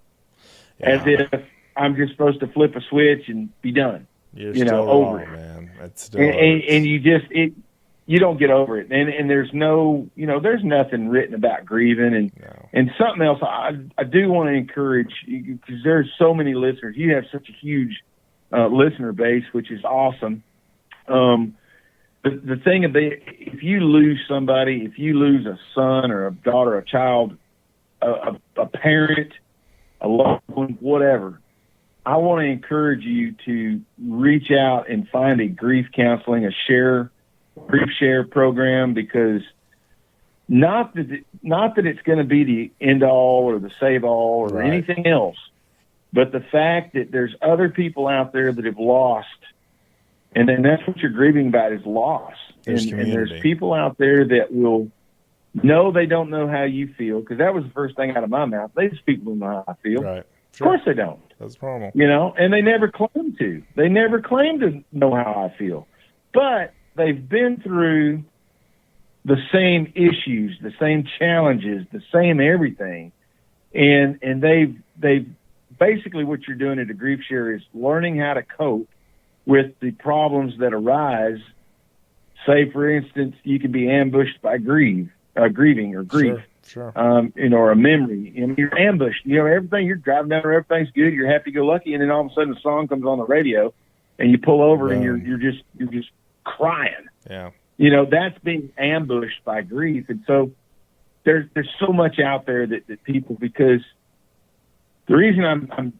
as if I'm just supposed to flip a switch and be done. You're still over wrong, it. Man. It's still and you don't get over it. And there's no, there's nothing written about grieving. And something else I do want to encourage, because there's so many listeners. You have such a huge listener base, which is awesome. The thing about if you lose somebody, if you lose a son or a daughter, a child, a parent, a loved one, whatever, I want to encourage you to reach out and find a grief counseling, grief share program, because not that it's going to be the end all or the save all or anything else, but the fact that there's other people out there that have lost, and then that's what you're grieving about is loss. And there's people out there that will know they don't know how you feel, because that was the first thing out of my mouth. These people don't know how I feel. Right. Sure. Of course they don't. That's normal. And they never claim to. They never claim to know how I feel. But they've been through the same issues, the same challenges, the same everything. And they've basically, what you're doing at a grief share is learning how to cope with the problems that arise. Say, for instance, you can be ambushed by grieving or grief. Sure. Or a memory. You're ambushed. Everything, you're driving down there, everything's good, you're happy-go-lucky, and then all of a sudden a song comes on the radio, and you pull over and you're just crying. Yeah. That's being ambushed by grief. And so there's so much out there that people, because the reason I'm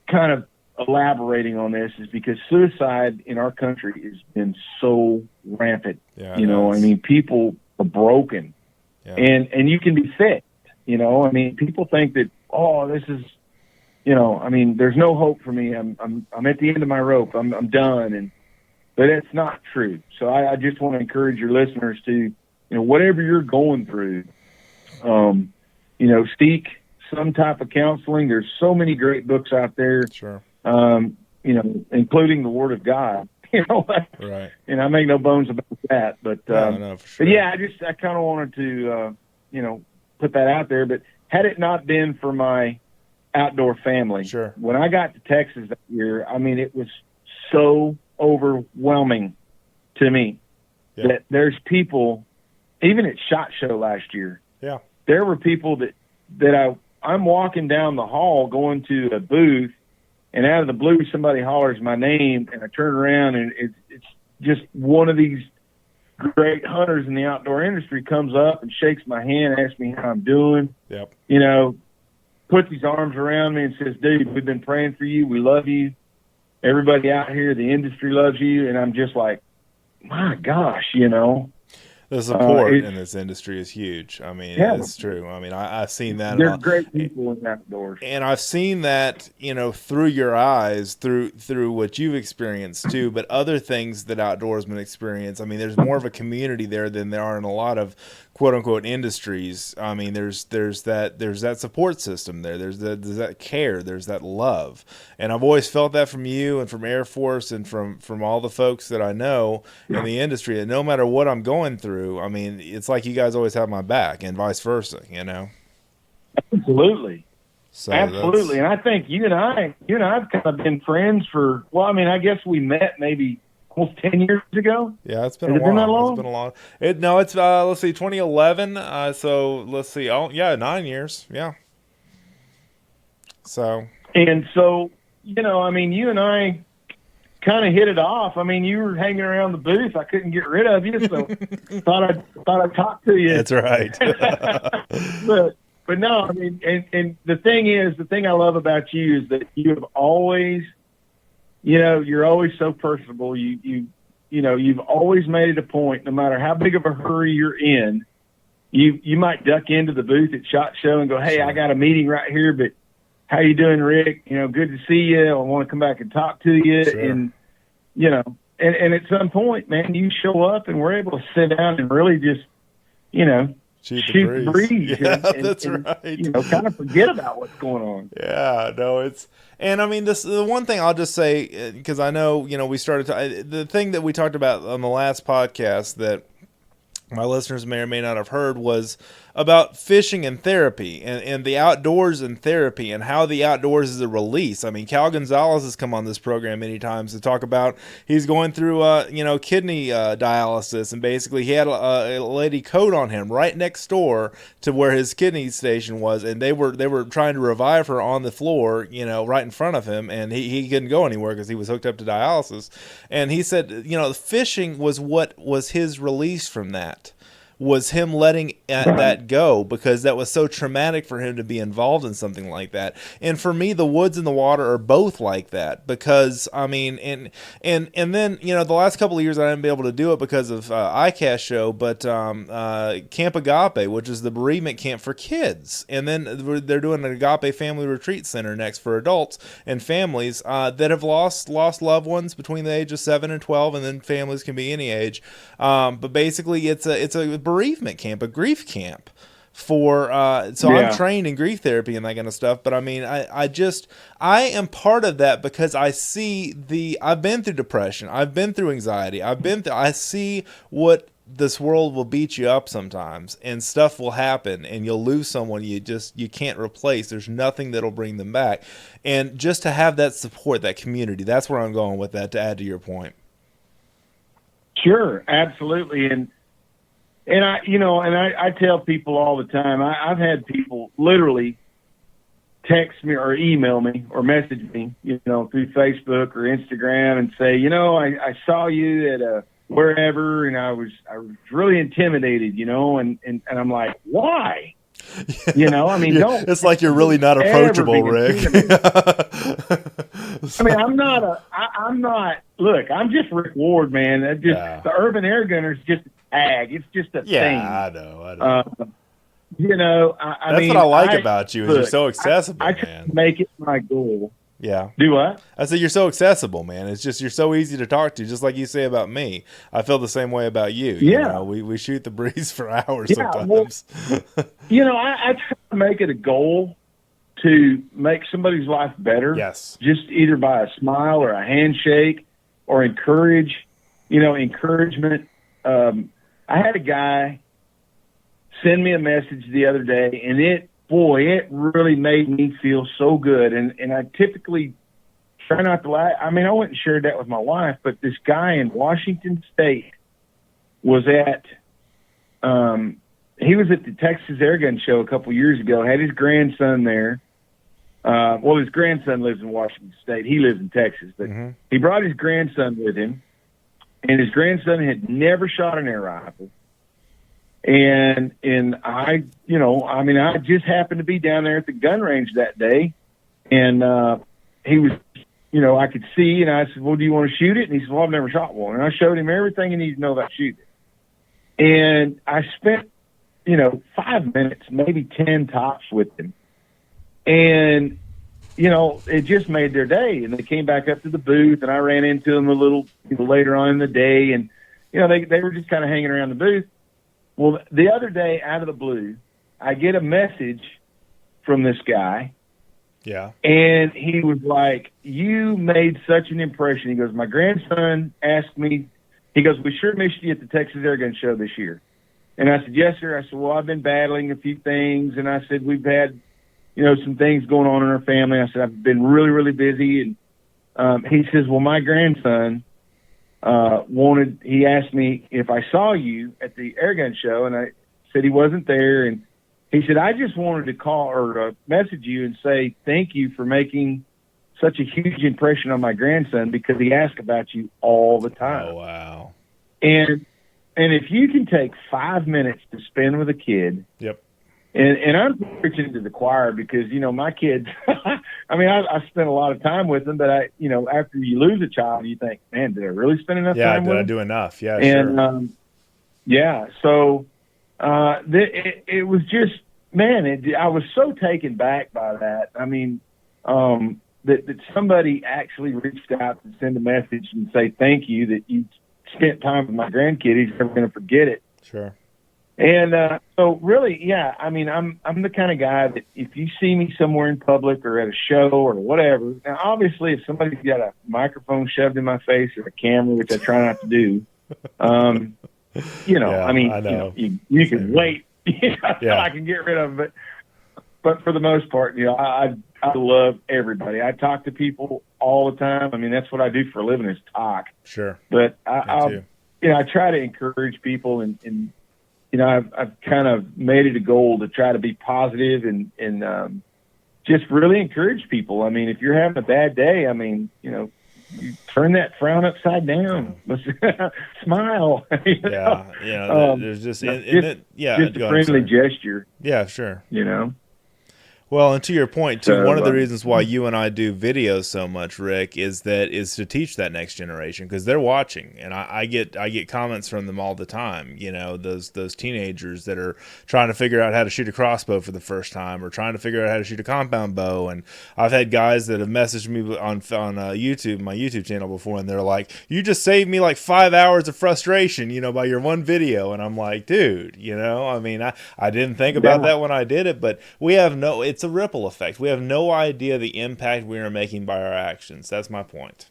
kind of elaborating on this is because suicide in our country has been so rampant. Yeah, people are broken. Yeah. And you can be fixed, people think that, this is, there's no hope for me. I'm at the end of my rope. I'm done. But it's not true. So I just want to encourage your listeners to, whatever you're going through, seek some type of counseling. There's so many great books out there. Sure. Including the Word of God. Right. And I make no bones about that, but no, for sure. But yeah, I kind of wanted to put that out there. But had it not been for my outdoor family, sure, when I got to Texas that year, it was so overwhelming to me that there's people, even at SHOT Show last year, there were people that I'm walking down the hall going to a booth, and out of the blue, somebody hollers my name, and I turn around, and it's just one of these great hunters in the outdoor industry comes up and shakes my hand, asks me how I'm doing. Yep. Puts his arms around me and says, dude, we've been praying for you. We love you. Everybody out here, the industry loves you. And I'm just like, my gosh, The support in this industry is huge. It's true. I've seen that. There's great people in outdoors, and I've seen that, through your eyes, through what you've experienced too. But other things that outdoorsmen experience. There's more of a community there than there are in a lot of quote unquote industries. There's that support system there. There's that care. There's that love. And I've always felt that from you and from Air Force and from all the folks that I know in the industry. And no matter what I'm going through, it's like you guys always have my back, and vice versa. Absolutely. So absolutely. And I think you and I've kind of been friends for, well, I mean, I guess we met maybe almost 10 years ago. Yeah, it's been Has a it been while. that long? It's been a long. It's let's see, 2011. So let's see. Oh, yeah, 9 years. Yeah. So. And so, I mean, you and I kind of hit it off. I mean, you were hanging around the booth. I couldn't get rid of you, so thought I'd talk to you. That's right. but no, I mean, and the thing I love about you is that you have always, you're always so personable. You've always made it a point, no matter how big of a hurry you're in, you might duck into the booth at SHOT Show and go, hey, Sure. I got a meeting right here, but how you doing, Rick? Good to see you. I want to come back and talk to you. Sure. And, and at some point, man, you show up and we're able to sit down and really just, shoot the breeze. Yeah, that's right. Kind of forget about what's going on. Yeah, no, and I mean, the one thing I'll just say, because I know, we started the thing that we talked about on the last podcast that my listeners may or may not have heard was about fishing and therapy and the outdoors and therapy and how the outdoors is a release. I mean, Cal Gonzalez has come on this program many times to talk about he's going through, kidney dialysis, and basically he had a lady code on him right next door to where his kidney station was, and they were trying to revive her on the floor, right in front of him, and he couldn't go anywhere because he was hooked up to dialysis. And he said, fishing was what was his release from that. Was him letting that go, because that was so traumatic for him to be involved in something like that. And for me, the woods and the water are both like that, because I mean, and then the last couple of years I didn't be able to do it because of ICAST show, but Camp Agape, which is the bereavement camp for kids, and then they're doing an Agape Family Retreat Center next for adults and families that have lost loved ones between the age of 7 and 12, and then families can be any age. But basically, it's a bereavement camp, a grief camp for I'm trained in grief therapy and that kind of stuff. But I mean, I am part of that because I see I've been through depression, I've been through anxiety, I see what this world will beat you up sometimes, and stuff will happen, and you'll lose someone you can't replace. There's nothing that'll bring them back. And just to have that support, that community, that's where I'm going with that, to add to your point. Sure, absolutely. And I tell people all the time, I've had people literally text me or email me or message me, through Facebook or Instagram and say, I saw you at wherever, and I was really intimidated, and I'm like, why? I mean, don't. It's like you're really not approachable, Rick. I mean, I'm not. Look, I'm just Rick Ward, man. The Urban Airgunner is just a tag. It's just a thing. Yeah, I know. I that's mean, what I like about you is you're so accessible, I man. to make it my goal. Yeah. Do what? I said you're so accessible, man. It's just you're so easy to talk to, just like you say about me. I feel the same way about you. Yeah. We shoot the breeze for hours sometimes. Well, I try to make it a goal to make somebody's life better. Yes. Just either by a smile or a handshake or encouragement. I had a guy send me a message the other day, and it really made me feel so good. And I typically try not to lie. I mean, I went and shared that with my wife, but this guy in Washington State was at he was at the Texas Airgun show a couple years ago, had his grandson there. His grandson lives in Washington State. He lives in Texas, but he brought his grandson with him, and his grandson had never shot an air rifle. And I just happened to be down there at the gun range that day, and he was, I could see, and I said, well, do you want to shoot it? And he said, well, I've never shot one. And I showed him everything he needs to know about shooting it. And I spent, 5 minutes, maybe 10 tops with him. And, it just made their day. And they came back up to the booth, and I ran into them a little later on in the day. And, they were just kind of hanging around the booth. Well, the other day, out of the blue, I get a message from this guy. Yeah. And he was like, you made such an impression. He goes, my grandson asked me, he goes, we sure missed you at the Texas Airgun show this year. And I said, yes, sir. I said, well, I've been battling a few things. And I said, we've had, some things going on in our family. I said, I've been really, really busy. And he says, well, my grandson he asked me if I saw you at the Airgun show, and I said he wasn't there. And he said, I just wanted to call or message you and say thank you for making such a huge impression on my grandson, because he asked about you all the time. Oh, wow. And if you can take 5 minutes to spend with a kid. Yep. And I'm preaching to the choir because, my kids, I mean, I spent a lot of time with them, but after you lose a child, you think, man, did I really spend enough time with them? Yeah, did I do enough? Yeah, and, sure. So it was just, man, I was so taken back by that. I mean, that somebody actually reached out to send a message and say thank you that you spent time with my grandkid. He's never going to forget it. Sure. And so really, yeah, I mean, I'm the kind of guy that if you see me somewhere in public or at a show or whatever, now obviously if somebody's got a microphone shoved in my face or a camera, which I try not to do, I mean, you can wait until I can get rid of it. But for the most part, I love everybody. I talk to people all the time. I mean, that's what I do for a living, is talk. Sure. But I try to encourage people, and I've kind of made it a goal to try to be positive and just really encourage people. I mean, if you're having a bad day, I mean, you turn that frown upside down. Let's smile. There's just a friendly gesture. Yeah, sure. Well, and to your point too, one of the reasons why you and I do videos so much, Rick, is to teach that next generation, because they're watching, and I get comments from them all the time. Those teenagers that are trying to figure out how to shoot a crossbow for the first time, or trying to figure out how to shoot a compound bow. And I've had guys that have messaged me on YouTube, my YouTube channel before, and they're like, "You just saved me like 5 hours of frustration, by your one video." And I'm like, dude, I mean, I didn't think about that when I did it, but it's a ripple effect. We have no idea the impact we are making by our actions. That's my point.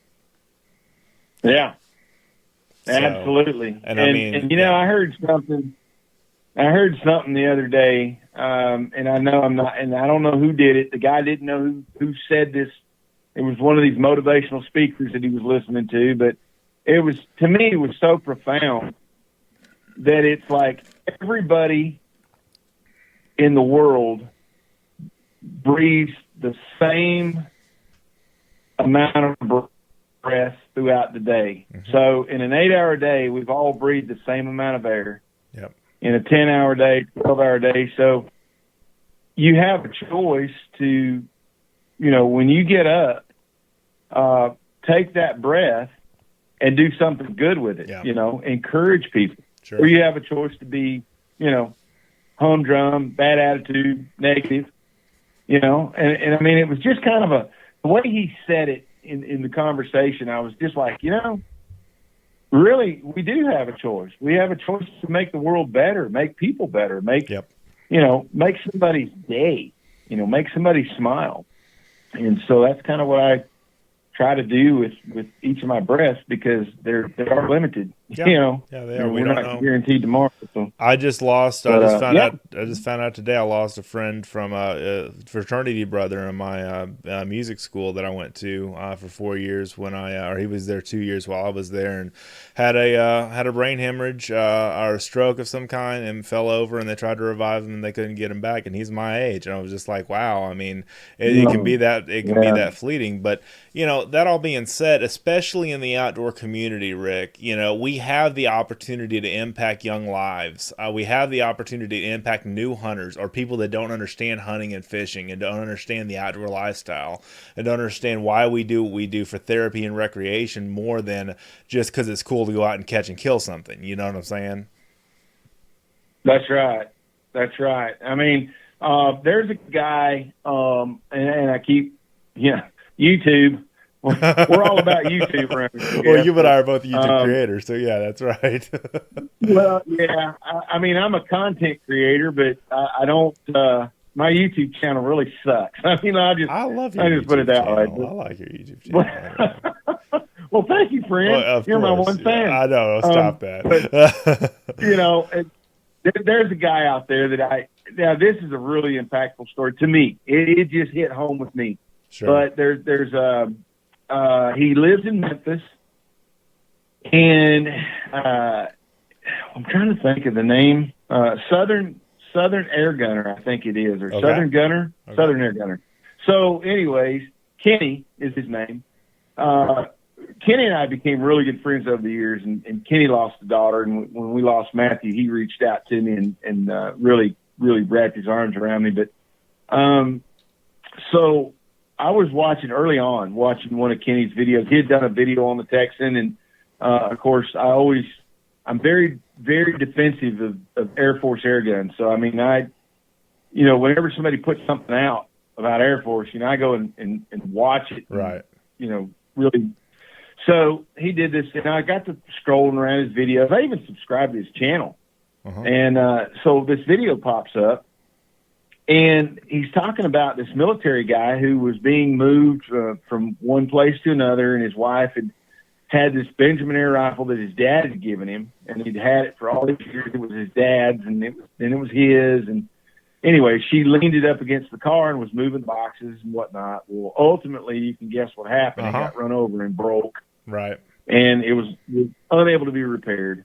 Yeah, absolutely. And I heard something the other day, and I know I don't know who did it. The guy didn't know who said this. It was one of these motivational speakers that he was listening to, but to me, it was so profound that it's like everybody in the world breathes the same amount of breath throughout the day. Mm-hmm. So in an 8-hour day, we've all breathed the same amount of air. Yep. In a 10-hour day, 12-hour day. So you have a choice to, when you get up, take that breath and do something good with it. Yep. Encourage people. Sure. Or you have a choice to be, humdrum, bad attitude, negative. And I mean, it was just kind of the way he said it in the conversation. I was just like, really, we do have a choice. We have a choice to make the world better, make people better, make somebody's day, make somebody smile. And so that's kind of what I try to do with each of my breaths, because they are limited. Yeah, they are. We're not guaranteed tomorrow. So. I just found out today I lost a friend from a fraternity brother in my music school that I went to for 4 years he was there 2 years while I was there, and had a brain hemorrhage or a stroke of some kind, and fell over, and they tried to revive him and they couldn't get him back, and he's my age, and I was just like, wow. I mean, it can be that be that fleeting, but that all being said, especially in the outdoor community, Rick, we have the opportunity to impact young lives. We have the opportunity to impact new hunters, or people that don't understand hunting and fishing and don't understand the outdoor lifestyle and don't understand why we do what we do for therapy and recreation, more than just because it's cool to go out and catch and kill something. You know what I'm saying? That's right. I mean, there's a guy, and I keep, YouTube. We're all about YouTube around here. Well, you and I are both YouTube creators, so yeah, that's right. Well, yeah. I mean, I'm a content creator, but I don't. My YouTube channel really sucks. I mean, I love your YouTube put it that way. I like your YouTube channel. Well, thank you, friend. Well, You're course. my one fan. I know. Stop that. But, there's a guy out there that now this is a really impactful story to me. It just hit home with me. Sure. But there's he lives in Memphis, and I'm trying to think of the name. Southern Airgunner, I think it is, or Okay. Southern Gunner, Okay. Southern Airgunner. So, anyways, Kenny is his name. Kenny and I became really good friends over the years, and Kenny lost a daughter, and when we lost Matthew, he reached out to me and really wrapped his arms around me. But so I was watching one of Kenny's videos. He had done a video on the Texan, and of course, I'm very, very defensive of Air Force air guns. So, I mean, whenever somebody puts something out about Air Force, I go and watch it. Right. Really. So he did this, and I got to scrolling around his videos. I even subscribed to his channel. Uh-huh. And so this video pops up, and he's talking about this military guy who was being moved from one place to another, and his wife had this Benjamin air rifle that his dad had given him, and he'd had it for all these years. It was his dad's, and it was his. And anyway, she leaned it up against the car and was moving boxes and whatnot. Well, ultimately, you can guess what happened. Uh-huh. It got run over and broke. Right. And it was unable to be repaired.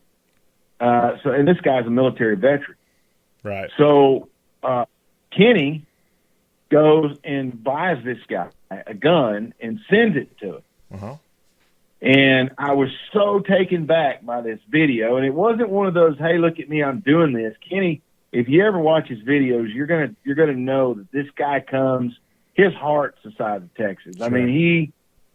And this guy's a military veteran. Right. So Kenny goes and buys this guy a gun and sends it to him. Uh-huh. And I was so taken back by this video. And it wasn't one of those, hey, look at me, I'm doing this. Kenny, if you ever watch his videos, you're gonna know that this guy comes, his heart's the size of Texas. Sure. I mean,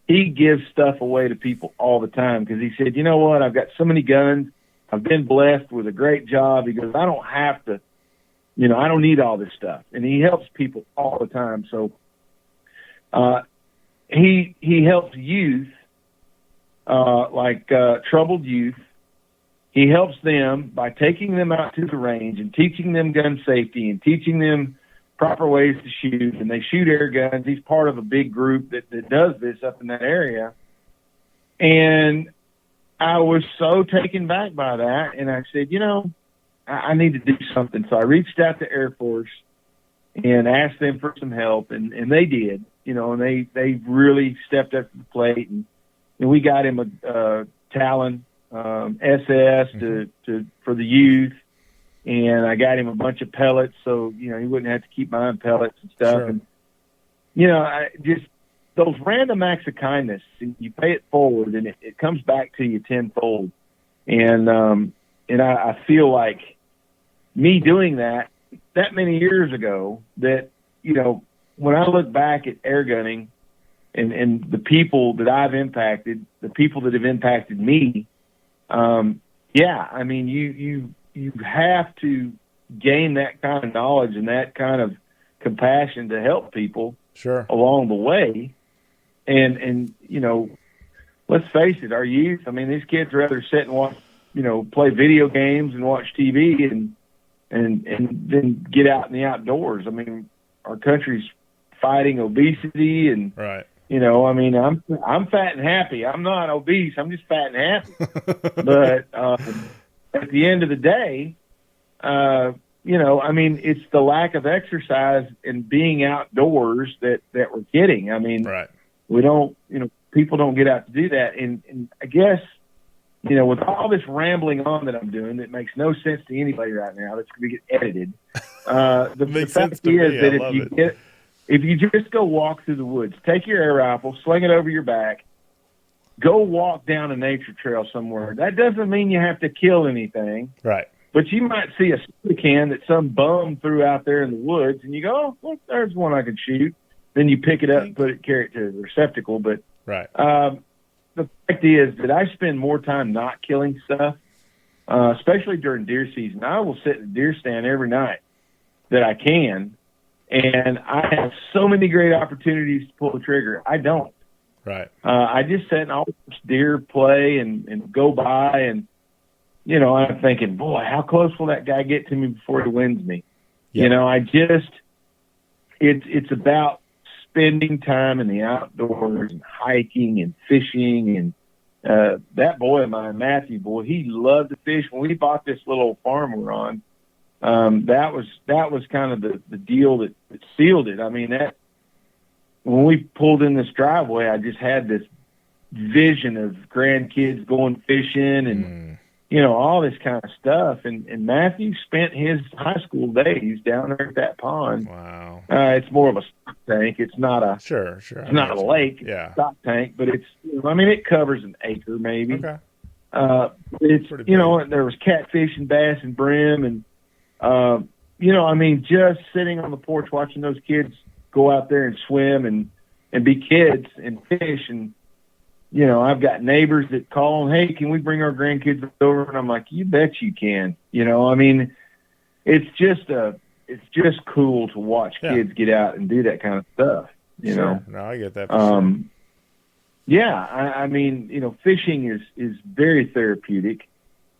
he gives stuff away to people all the time because he said, you know what, I've got so many guns. I've been blessed with a great job. He goes, I don't have to, I don't need all this stuff. And he helps people all the time. So he helps youth, troubled youth. He helps them by taking them out to the range and teaching them gun safety and teaching them proper ways to shoot, and they shoot air guns. He's part of a big group that does this up in that area. And I was so taken back by that, and I said, I need to do something. So I reached out to Air Force and asked them for some help, and they did, and they really stepped up to the plate, and we got him a Talon SS for the youth, and I got him a bunch of pellets so he wouldn't have to keep buying pellets and stuff. Sure. And I just those random acts of kindness, you pay it forward, and it comes back to you tenfold. And I feel like me doing that many years ago, that when I look back at air gunning and the people that I've impacted, the people that have impacted me, you have to gain that kind of knowledge and that kind of compassion to help people Sure. along the way. And let's face it, our youth, these kids rather sit and watch, play video games and watch TV and then get out in the outdoors. Our country's fighting obesity and, right. I'm fat and happy. I'm not obese. I'm just fat and happy. But at the end of the day, it's the lack of exercise and being outdoors that we're getting. Right. We don't, people don't get out to do that. And I guess, with all this rambling on that I'm doing, that makes no sense to anybody right now. That's going to get edited. The fact is that if you just go walk through the woods, take your air rifle, sling it over your back, go walk down a nature trail somewhere. That doesn't mean you have to kill anything. Right. But you might see a soda can that some bum threw out there in the woods, and you go, oh, look, there's one I can shoot. Then you pick it up and carry it to the receptacle. But right. The fact is that I spend more time not killing stuff, especially during deer season. I will sit in a deer stand every night that I can, and I have so many great opportunities to pull the trigger. I don't. Right. I just sit and I'll watch deer play and go by, and I'm thinking, boy, how close will that guy get to me before he wins me? Yep. It's about spending time in the outdoors and hiking and fishing. And that boy of mine, Matthew, he loved to fish. When we bought this little farm we're on, that was kind of the deal that sealed it. I mean, that when we pulled in this driveway, I just had this vision of grandkids going fishing and all this kind of stuff. And Matthew spent his high school days down there at that pond. Wow. It's more of a stock tank. It's not a sure. It's not a lake. It's a stock tank, but it's it covers an acre maybe. Okay. It's there was catfish and bass and brim and just sitting on the porch watching those kids go out there and swim and be kids and fish. And I've got neighbors that call and, hey, can we bring our grandkids over? And I'm like, you bet you can. It's just cool to watch kids get out and do that kind of stuff. No, I get that. For sure. Fishing is very therapeutic.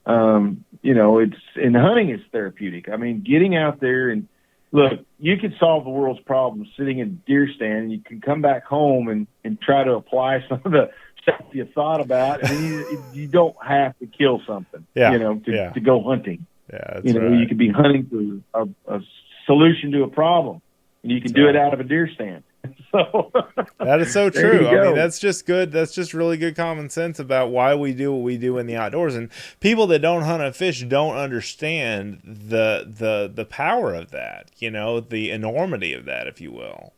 And hunting is therapeutic. I mean, getting out there and look, you can solve the world's problems sitting in a deer stand, and you can come back home and try to apply some of the stuff you thought about. And you don't have to kill something, to go hunting. Yeah, you could be hunting for a solution to a problem, and you can do it out of a deer stand. So that is so true. I mean, that's just good. That's just really good common sense about why we do what we do in the outdoors. And people that don't hunt and fish don't understand the power of that, the enormity of that, if you will.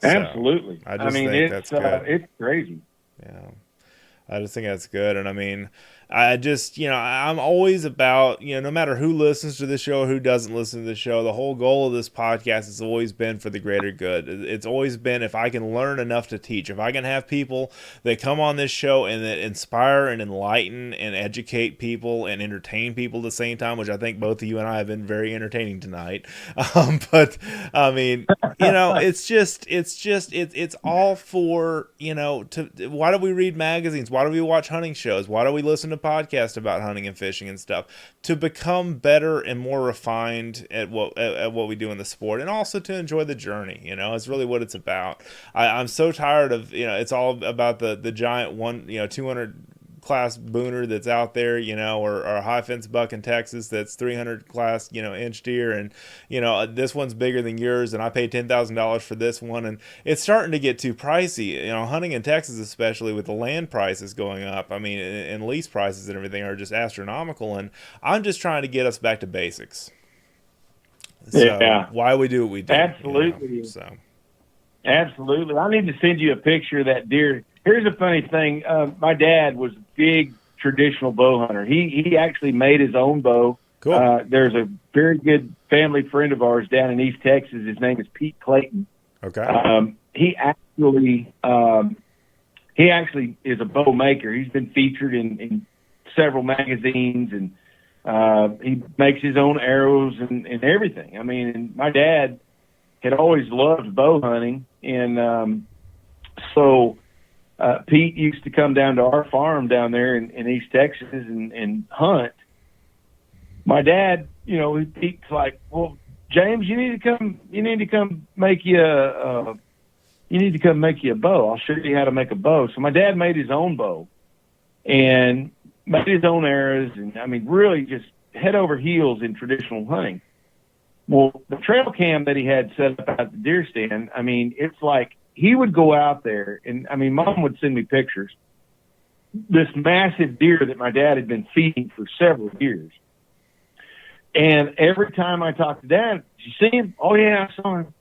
So, absolutely. I just think that's good. It's crazy. Yeah. I just think that's good. And I mean, I just, I'm always about, no matter who listens to the show, who doesn't listen to the show, the whole goal of this podcast has always been for the greater good. It's always been, if I can learn enough to teach, if I can have people that come on this show and that inspire and enlighten and educate people and entertain people at the same time, which I think both of you and I have been very entertaining tonight. But I mean, it's all for, why do we read magazines? Why do we watch hunting shows? Why do we listen to podcasts about hunting and fishing and stuff? To become better and more refined at what we do in the sport, and also to enjoy the journey. It's really what it's about. I'm so tired of it's all about the giant 200 class booner that's out there, or a high fence buck in Texas that's 300 class, inch deer, and this one's bigger than yours, and I paid $10,000 for this one, and it's starting to get too pricey. Hunting in Texas, especially with the land prices going up, I mean, and lease prices and everything are just astronomical, and I'm just trying to get us back to basics. So why we do what we do. Absolutely. Absolutely. I need to send you a picture of that deer. Here's a funny thing. My dad was a big traditional bow hunter. He actually made his own bow. Cool. There's a very good family friend of ours down in East Texas. His name is Pete Clayton. Okay. He actually is a bow maker. He's been featured in several magazines, and he makes his own arrows and everything. I mean, and my dad had always loved bow hunting, and so Pete used to come down to our farm down there in East Texas and hunt. My dad, Pete's like, well, James, you need to come make you a bow. I'll show you how to make a bow. So my dad made his own bow and made his own arrows, and I mean, really just head over heels in traditional hunting. Well, the trail cam that he had set up at the deer stand, I mean, it's like he would go out there, and I mean, Mom would send me pictures. This massive deer that my dad had been feeding for several years. And every time I talked to Dad, did you see him? Oh, yeah, I saw him.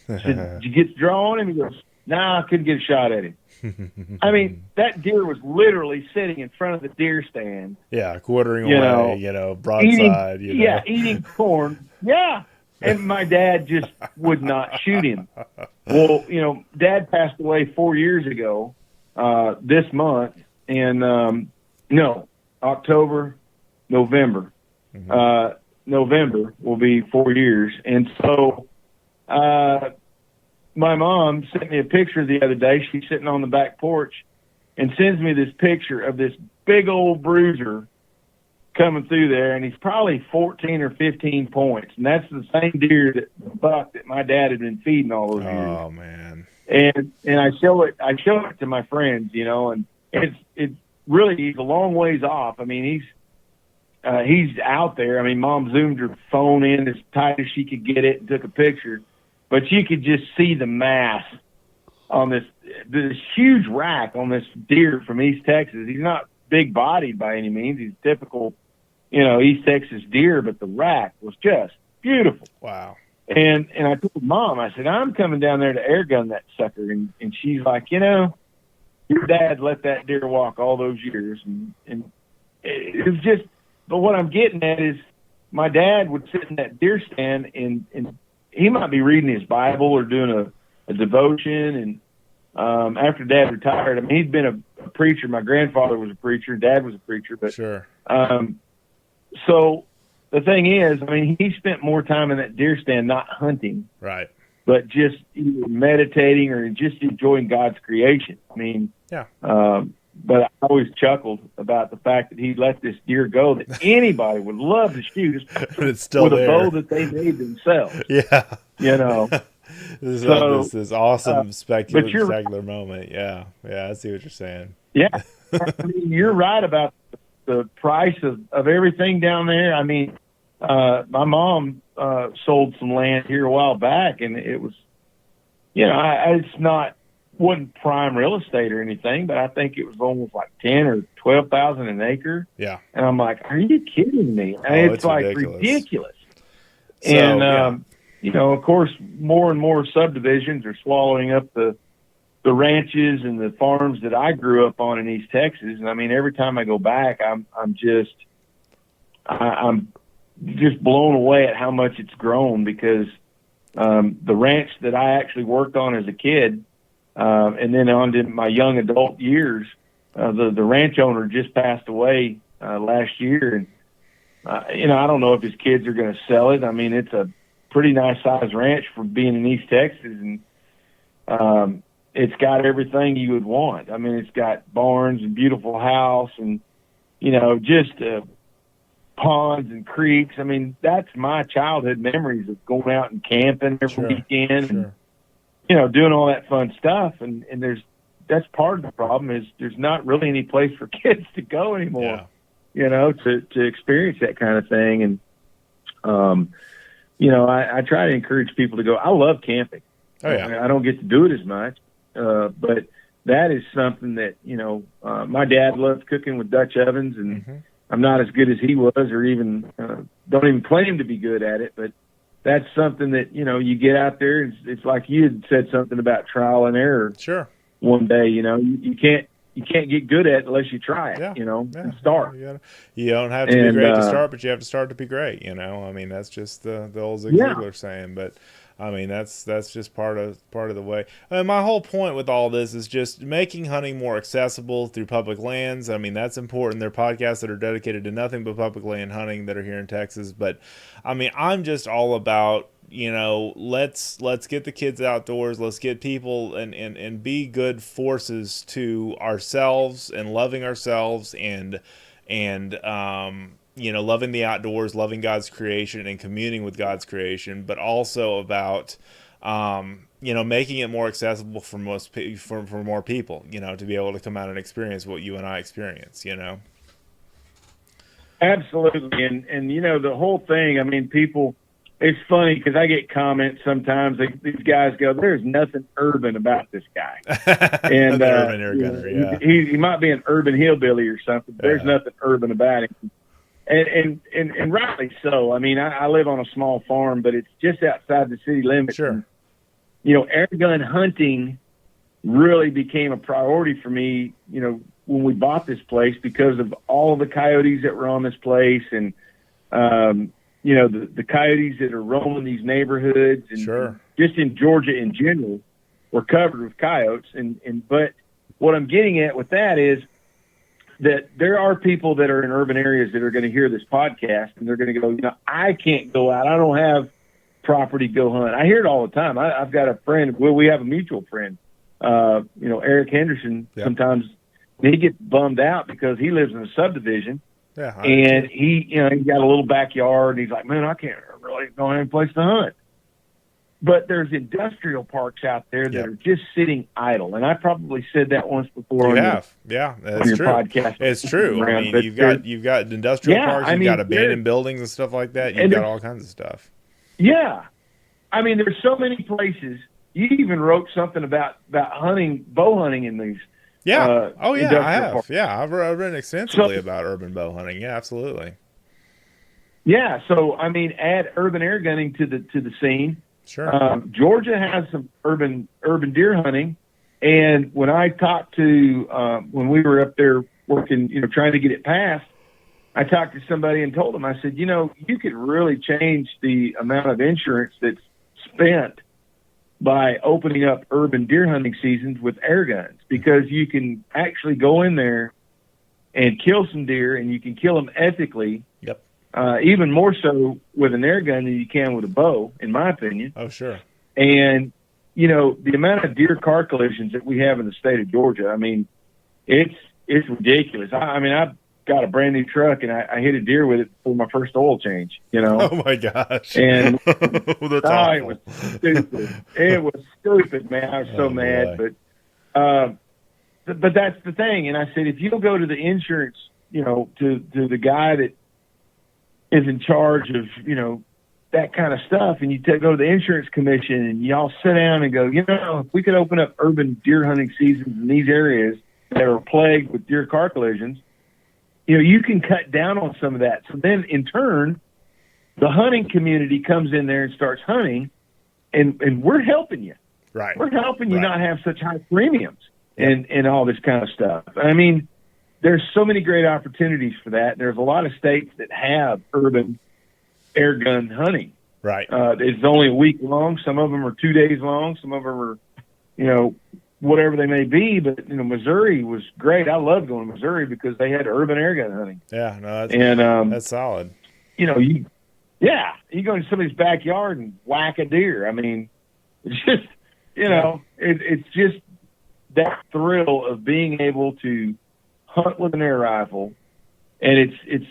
I said, did you get the draw on him? He goes, nah, I couldn't get a shot at him. I mean, that deer was literally sitting in front of the deer stand. Yeah, quartering away, broadside. Eating corn. Yeah. And my dad just would not shoot him. Well, Dad passed away 4 years ago this month. And, November. Mm-hmm. November will be 4 years. And so my mom sent me a picture the other day. She's sitting on the back porch and sends me this picture of this big old bruiser coming through there, and he's probably 14 or 15 points. And that's the same deer, that buck that my dad had been feeding all those years. Oh, man. And I show it to my friends, and it's really, he's a long ways off. I mean, he's out there. I mean, Mom zoomed her phone in as tight as she could get it and took a picture, but you could just see the mass on this huge rack on this deer from East Texas. He's not big bodied by any means. He's typical, East Texas deer, but the rack was just beautiful. Wow. And I told Mom, I said, I'm coming down there to airgun that sucker. And she's like, your dad let that deer walk all those years. And it was just, but what I'm getting at is my dad would sit in that deer stand and he might be reading his Bible or doing a devotion. And after Dad retired, I mean, he'd been a preacher. My grandfather was a preacher. Dad was a preacher. But sure. So the thing is, I mean, he spent more time in that deer stand not hunting, right, but just either meditating or just enjoying God's creation. I mean, yeah. But I always chuckled about the fact that he let this deer go that anybody would love to shoot it's still with there. a bow that they made themselves. Yeah. This is awesome spectacular moment. Yeah, I see what you're saying. Yeah. I mean, you're right about the price of everything down there. I mean, my mom sold some land here a while back, and it was, wasn't prime real estate or anything, but I think it was almost like 10 or 12,000 an acre. Yeah. And I'm like, are you kidding me? It's like ridiculous. So, and, of course, more and more subdivisions are swallowing up the ranches and the farms that I grew up on in East Texas. And I mean, every time I go back, I'm just blown away at how much it's grown because, the ranch that I actually worked on as a kid, and then on to my young adult years, the ranch owner just passed away, last year. And, I don't know if his kids are going to sell it. I mean, it's a pretty nice sized ranch for being in East Texas. And, it's got everything you would want. I mean, it's got barns and beautiful house and, just ponds and creeks. I mean, that's my childhood memories of going out and camping every weekend and, doing all that fun stuff. And that's part of the problem is there's not really any place for kids to go anymore, to experience that kind of thing. And, I try to encourage people to go. I love camping. Oh, yeah. I don't get to do it as much. But that is something that, my dad loved cooking with Dutch ovens, and I'm not as good as he was or even don't even claim to be good at it. But that's something that, you get out there. It's like you had said something about trial and error. Sure. One day, you can't get good at it unless you try it, and start. You don't have to be great to start, but you have to start to be great, I mean, that's just the old Zig Ziglar saying, but I mean, that's just part of the way. And my whole point with all this is just making hunting more accessible through public lands. I mean, that's important. There are podcasts that are dedicated to nothing but public land hunting that are here in Texas. But I mean, I'm just all about, let's get the kids outdoors. Let's get people and be good forces to ourselves and loving ourselves and loving the outdoors, loving God's creation and communing with God's creation, but also about, making it more accessible for for more people, to be able to come out and experience what you and I experience, Absolutely. And the whole thing, I mean, people, it's funny because I get comments sometimes. These guys go, "There's nothing urban about this guy." And the Urban Airgunner, he might be an urban hillbilly or something. But there's nothing urban about him. And rightly so. I mean, I live on a small farm, but it's just outside the city limits. Sure. And, airgun hunting really became a priority for me, when we bought this place because of all of the coyotes that were on this place and, the coyotes that are roaming these neighborhoods and just in Georgia in general, we're covered with coyotes. But what I'm getting at with that is, that there are people that are in urban areas that are going to hear this podcast and they're going to go, I can't go out. I don't have property to go hunt. I hear it all the time. I've got a friend. Well, we have a mutual friend, Eric Henderson. Yeah. Sometimes he gets bummed out because he lives in a subdivision and he got a little backyard and he's like, man, I don't have any place to hunt. but there's industrial parks out there that are just sitting idle. And I probably said that once before. You have. Yeah, that's your true. Podcast. It's true. I mean, you've got industrial parks, you've got abandoned buildings and stuff like that. You've got all kinds of stuff. Yeah. I mean, there's so many places. You even wrote something about hunting, bow hunting in these. Yeah. I have. Parks. Yeah, I've written extensively about urban bow hunting. Yeah, absolutely. Yeah. So, I mean, add urban air gunning to the scene. Sure. Georgia has some urban deer hunting, and when I talked to when we were up there working, trying to get it passed, I talked to somebody and told them, I said, you could really change the amount of insurance that's spent by opening up urban deer hunting seasons with air guns, because you can actually go in there and kill some deer, and you can kill them ethically. Yep. Even more so with an air gun than you can with a bow, in my opinion. Oh, sure. And, the amount of deer car collisions that we have in the state of Georgia, I mean, it's ridiculous. I mean, I've got a brand new truck, and I hit a deer with it for my first oil change, Oh, my gosh. And That's it was stupid. It was stupid, man. I was so mad. Boy. But that's the thing. And I said, if you'll go to the insurance, to the guy that is in charge of, that kind of stuff, and you go to the insurance commission and y'all sit down and go, if we could open up urban deer hunting seasons in these areas that are plagued with deer car collisions, you can cut down on some of that. So then in turn, the hunting community comes in there and starts hunting, and we're helping you. Right. We're helping you not have such high premiums and all this kind of stuff. I mean, there's so many great opportunities for that. There's a lot of states that have urban air gun hunting. Right. It's only a week long. Some of them are 2 days long. Some of them are, whatever they may be. But, Missouri was great. I loved going to Missouri because they had urban air gun hunting. Yeah, no, that's solid. You go into somebody's backyard and whack a deer. I mean, it's just, it's just that thrill of being able to hunt with an air rifle. And it's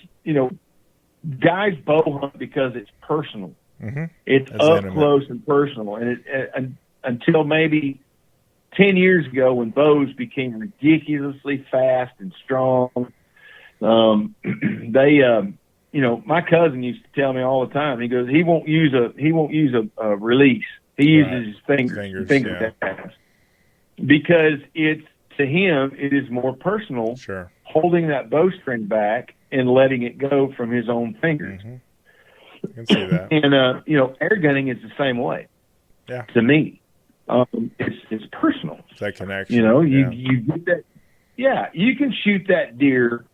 guys bow hunt because it's personal. Mm-hmm. It's That's up intimate. close and personal. And until maybe 10 years ago, when bows became ridiculously fast and strong, my cousin used to tell me all the time. He goes, he won't use a release. He uses his finger tabs, because to him it is more personal. Sure. Holding that bowstring back and letting it go from his own fingers. Mm-hmm. I can see that. And air gunning is the same way. Yeah. To me, it's personal. It's that connection. You get that. Yeah, you can shoot that deer.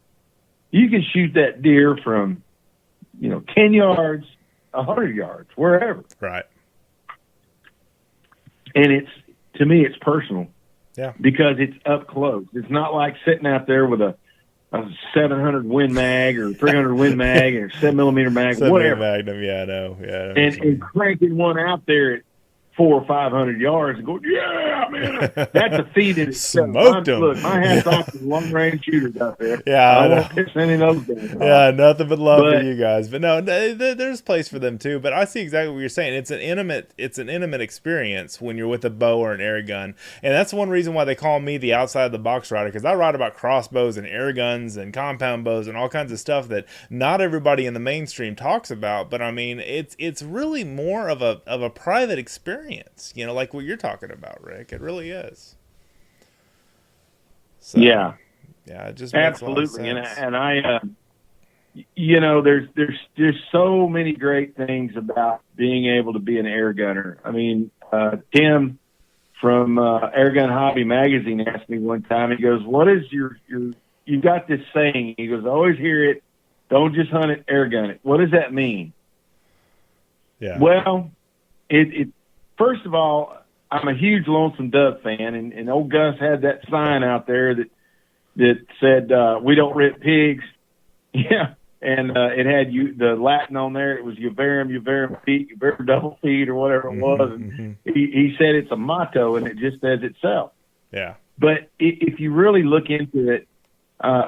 You can shoot that deer from 10 yards, 100 yards, wherever. Right. And to me, it's personal. Yeah. Because it's up close. It's not like sitting out there with a 700 Win Mag or 300 Win Mag or 7mm mag, whatever. Magnum, yeah, I know. Yeah, and cranking one out there at 400 or 500 yards and go, yeah, man, that's a feat in itself. Smoked him. Look, my hat's off to the long range shooters out there. Yeah, I won't piss any of those guys. Yeah, nothing but love for you guys. But no, there's place for them too. But I see exactly what you're saying. It's an intimate experience when you're with a bow or an air gun, and that's one reason why they call me the outside of the box rider, because I write about crossbows and air guns and compound bows and all kinds of stuff that not everybody in the mainstream talks about. But I mean, it's really more of a private experience. Like what you're talking about, Rick. It really is. So, yeah, it just makes absolutely. A lot of sense. And I, there's so many great things about being able to be an air gunner. I mean, Tim from Airgun Hobby Magazine asked me one time. He goes, "What is you got this saying?" He goes, "I always hear it. Don't just hunt it, air gun it. What does that mean?" Yeah. Well, it first of all, I'm a huge Lonesome Dove fan, and old Gus had that sign out there that said, "We don't rip pigs." Yeah, and it had the Latin on there. It was Uverum feet, Uverum double feet, or whatever it was. And he said it's a motto, and it just says itself. Yeah. But if you really look into it,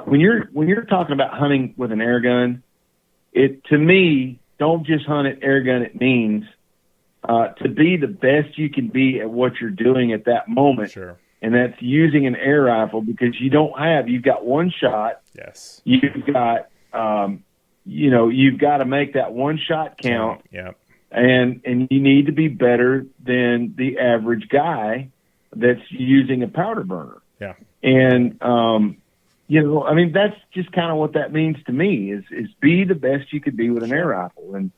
when you're talking about hunting with an air gun, to me, don't just hunt it, air gun it means to be the best you can be at what you're doing at that moment. Sure. And that's using an air rifle, because you've got one shot. Yes. You've got, you've got to make that one shot count. Yeah. And you need to be better than the average guy that's using a powder burner. Yeah. And, that's just kind of what that means to me is be the best you could be with an air rifle. And,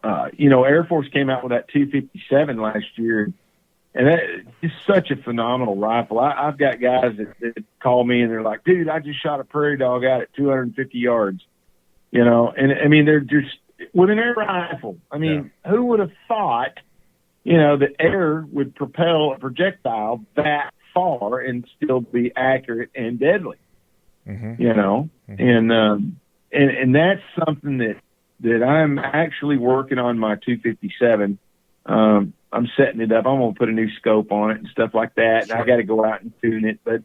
Air Force came out with that 257 last year, and that is such a phenomenal rifle. I've got guys that call me and they're like, dude, I just shot a prairie dog out at 250 yards, and I mean, they're just with an air rifle. I mean, who would have thought, that air would propel a projectile that far and still be accurate and deadly, Mm-hmm. and that's something that I'm actually working on my 257. I'm setting it up. I'm going to put a new scope on it and stuff like that. Sure. And I got to go out and tune it, but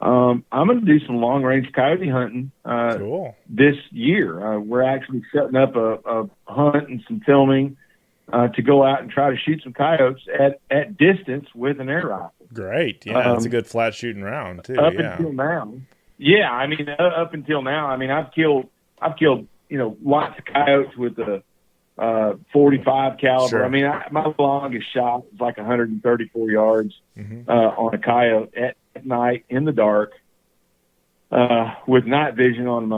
I'm going to do some long range coyote hunting Cool. this year. We're actually setting up a hunt and some filming to go out and try to shoot some coyotes at distance with an air rifle. Great. Yeah, that's a good flat shooting round too. Until now. Yeah, I mean, up until now, I mean, I've killed lots of coyotes with the 45 caliber. Sure. I mean, my longest shot was like 134 yards on a coyote at night in the dark with night vision on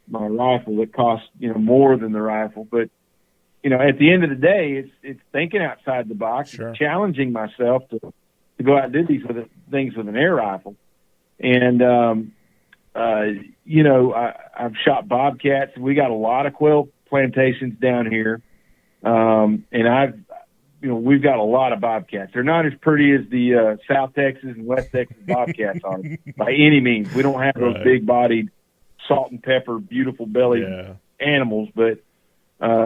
my rifle that cost more than the rifle. But at the end of the day, it's thinking outside the box, Sure. It's challenging myself to go out and do these things with an air rifle. And I've shot bobcats. We got a lot of quail plantations down here. And we've got a lot of bobcats. They're not as pretty as the South Texas and West Texas bobcats are by any means. We don't have those big bodied salt and pepper, beautiful bellied animals, but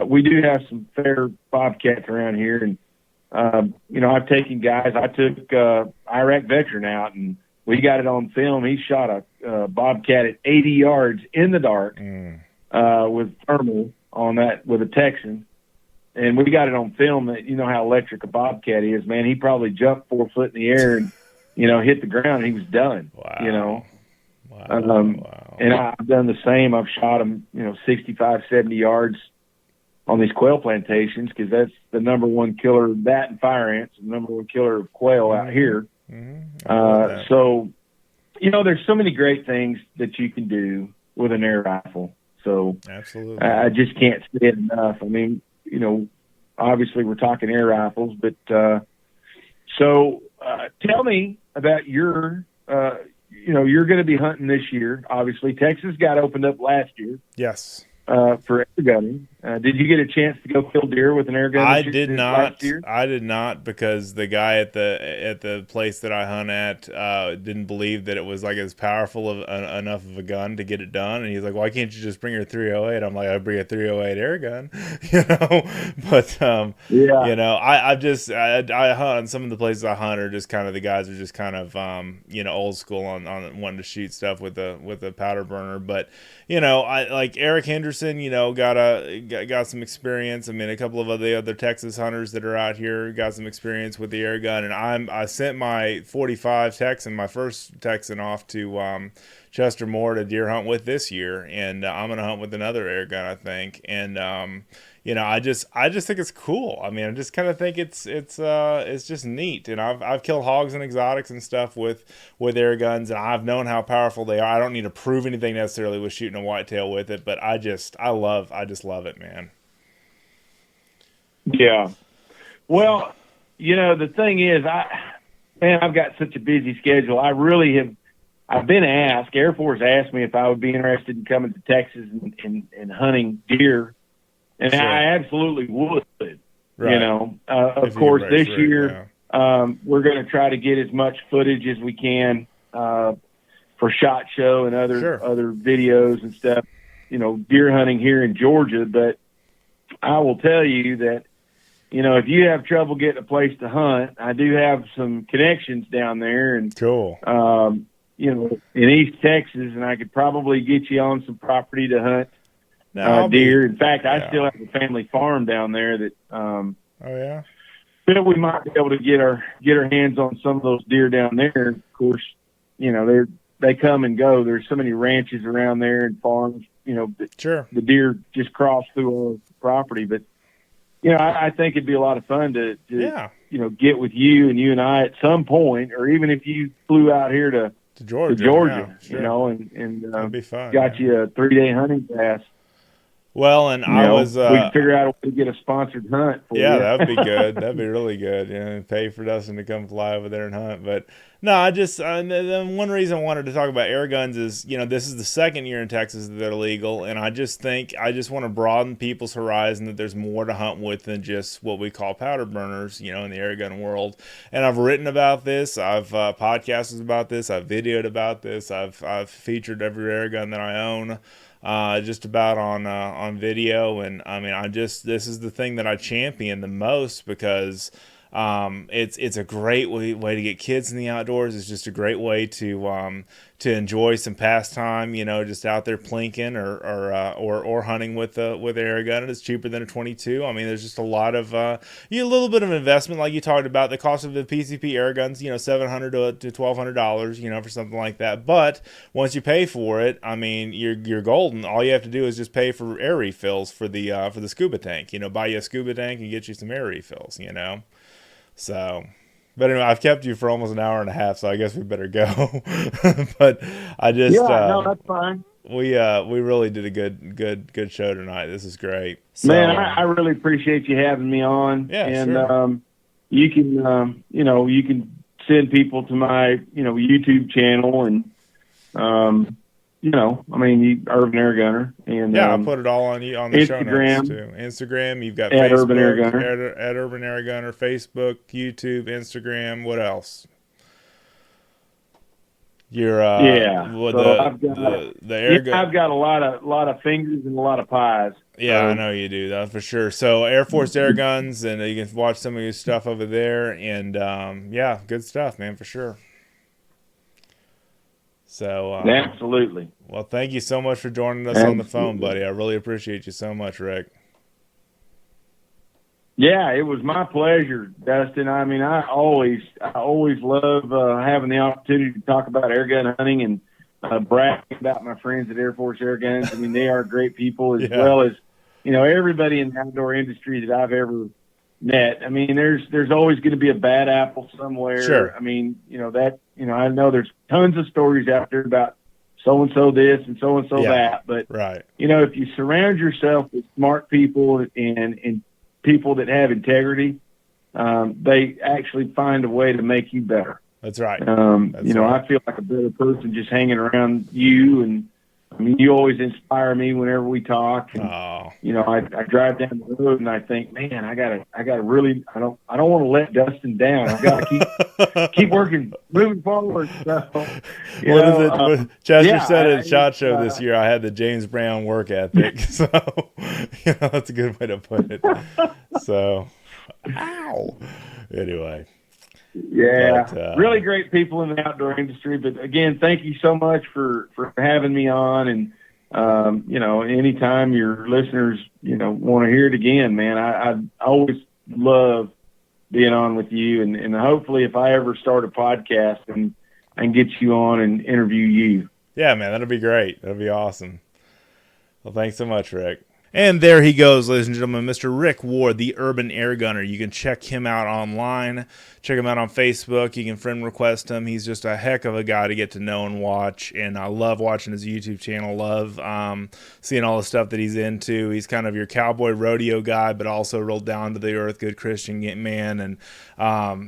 we do have some fair bobcats around here. And, I've taken guys, I took Iraq veteran out and we got it on film. He shot a bobcat at 80 yards in the dark with thermal on that with a Texan. And we got it on film that how electric a bobcat is, man. He probably jumped 4 foot in the air and, hit the ground and he was done. Wow. Wow. And I've done the same. I've shot him, 65, 70 yards on these quail plantations because that's the number one killer, that and fire ants, the number one killer of quail out here. Mm-hmm. So, there's so many great things that you can do with an air rifle. So absolutely, I just can't say it enough. I mean, obviously we're talking air rifles, but tell me about your, you're going to be hunting this year. Obviously, Texas got opened up last year. Yes. For airgunning. Did you get a chance to go kill deer with an airgun? I did not. I did not because the guy at the place that I hunt at didn't believe that it was like as powerful enough of a gun to get it done, and he's like, "Why can't you just bring your 308?" I'm like, "I bring a 308 airgun," But I hunt. Some of the places I hunt are just kind of the guys are just kind of old school on wanting to shoot stuff with a powder burner, but I like Eric Henderson. Got some experience. I mean, a couple of the other Texas hunters that are out here got some experience with the air gun, and I sent my 45 Texan, my first Texan, off to Chester Moore to deer hunt with this year, and I'm gonna hunt with another air gun, I think, and I just think it's cool. I mean, I just kind of think it's just neat. And I've killed hogs and exotics and stuff with air guns, and I've known how powerful they are. I don't need to prove anything necessarily with shooting a whitetail with it, but I just love it, man. Yeah. Well, the thing is, I've got such a busy schedule. I've been asked, Air Force asked me if I would be interested in coming to Texas and hunting deer. And sure. I absolutely would, right. Of course, this year, we're going to try to get as much footage as we can for SHOT Show and other videos and stuff, deer hunting here in Georgia. But I will tell you that, if you have trouble getting a place to hunt, I do have some connections down there. And cool. In East Texas, and I could probably get you on some property to hunt. Deer. In fact, I still have a family farm down there that Oh yeah. But we might be able to get our hands on some of those deer down there. Of course, you know, they come and go. There's so many ranches around there and farms. You know, Sure. the deer just cross through our property. But you know, I think it'd be a lot of fun to Yeah. you know, get with you and I at some point, or even if you flew out here to Georgia, Georgia, yeah, sure. you know, and That'd be fun. got you a 3-day hunting pass. Well, and You I know, was we can figure out a way to get a sponsored hunt for yeah, you. that'd be good. That'd be really good. You know, pay for Dustin to come fly over there and hunt. But no, I just then one reason I wanted to talk about air guns is, you know, this is the second year in Texas that they're legal, and I just think I just want to broaden people's horizon, that there's more to hunt with than just what we call powder burners, you know, in the air gun world. And I've written about this, I've podcasted about this, I've videoed about this, I've featured every air gun that I own. Just about on video, and I mean, this is the thing that I champion the most, because it's a great way to get kids in the outdoors. It's just a great way to enjoy some pastime, you know, just out there plinking or hunting with air gun. It's cheaper than a 22. I mean, there's just a lot of a little bit of investment, like you talked about. The cost of the PCP air guns, you know, $700 to $1,200, you know, for something like that. But once you pay for it, I mean, you're golden. All you have to do is just pay for air refills for the scuba tank. You know, buy you a scuba tank and get you some air refills. You know. So, but anyway, I've kept you for almost an hour and a half, so I guess we better go. But I just no, that's fine. We really did a good show tonight. This is great. So, Man, I really appreciate you having me on. Yeah, and sure. You can you can send people to my YouTube channel, and I mean, Urban Airgunner, and yeah, I'll put it all on the Instagram, show notes too. Instagram, you've got at Facebook, Urban Airgunner. at Urban Airgunner, Facebook, YouTube, Instagram. What else? You're I've got a lot of fingers and a lot of pies. Yeah, I know you do that for sure. So Air Force Air Guns, and you can watch some of your stuff over there, and yeah, good stuff, man, for sure. So absolutely. Well, thank you so much for joining us on the phone, buddy. I really appreciate you so much, Rick. Yeah, it was my pleasure, Dustin. I mean, I always love having the opportunity to talk about air gun hunting and bragging about my friends at Air Force Air Guns. I mean, they are great people, as well as everybody in the outdoor industry that I've ever met. I mean, there's always going to be a bad apple somewhere. Sure. I mean, I know there's tons of stories out there about so-and-so this and so-and-so that. But, right. If you surround yourself with smart people and people that have integrity, they actually find a way to make you better. That's right. I feel like a better person just hanging around you, and I mean, you always inspire me whenever we talk. And, I drive down the road and I think, man, I gotta really, I don't want to let Dustin down. I gotta keep working, moving forward. So, Chester said at SHOT Show this year, I had the James Brown work ethic. So, that's a good way to put it. So, ow. Anyway. Yeah, really great people in the outdoor industry. But again, thank you so much for having me on. And anytime your listeners want to hear it again, man, I always love being on with you. And hopefully, if I ever start a podcast, and I can get you on and interview you. Yeah, man, that'll be great. That'll be awesome. Well, thanks so much, Rick. And there he goes, ladies and gentlemen, Mr. Rick Ward, the Urban Airgunner. You can check him out online. Check him out on Facebook. You can friend request him. He's just a heck of a guy to get to know and watch. And I love watching his YouTube channel. Love seeing all the stuff that he's into. He's kind of your cowboy rodeo guy, but also real down to the earth, good Christian man. And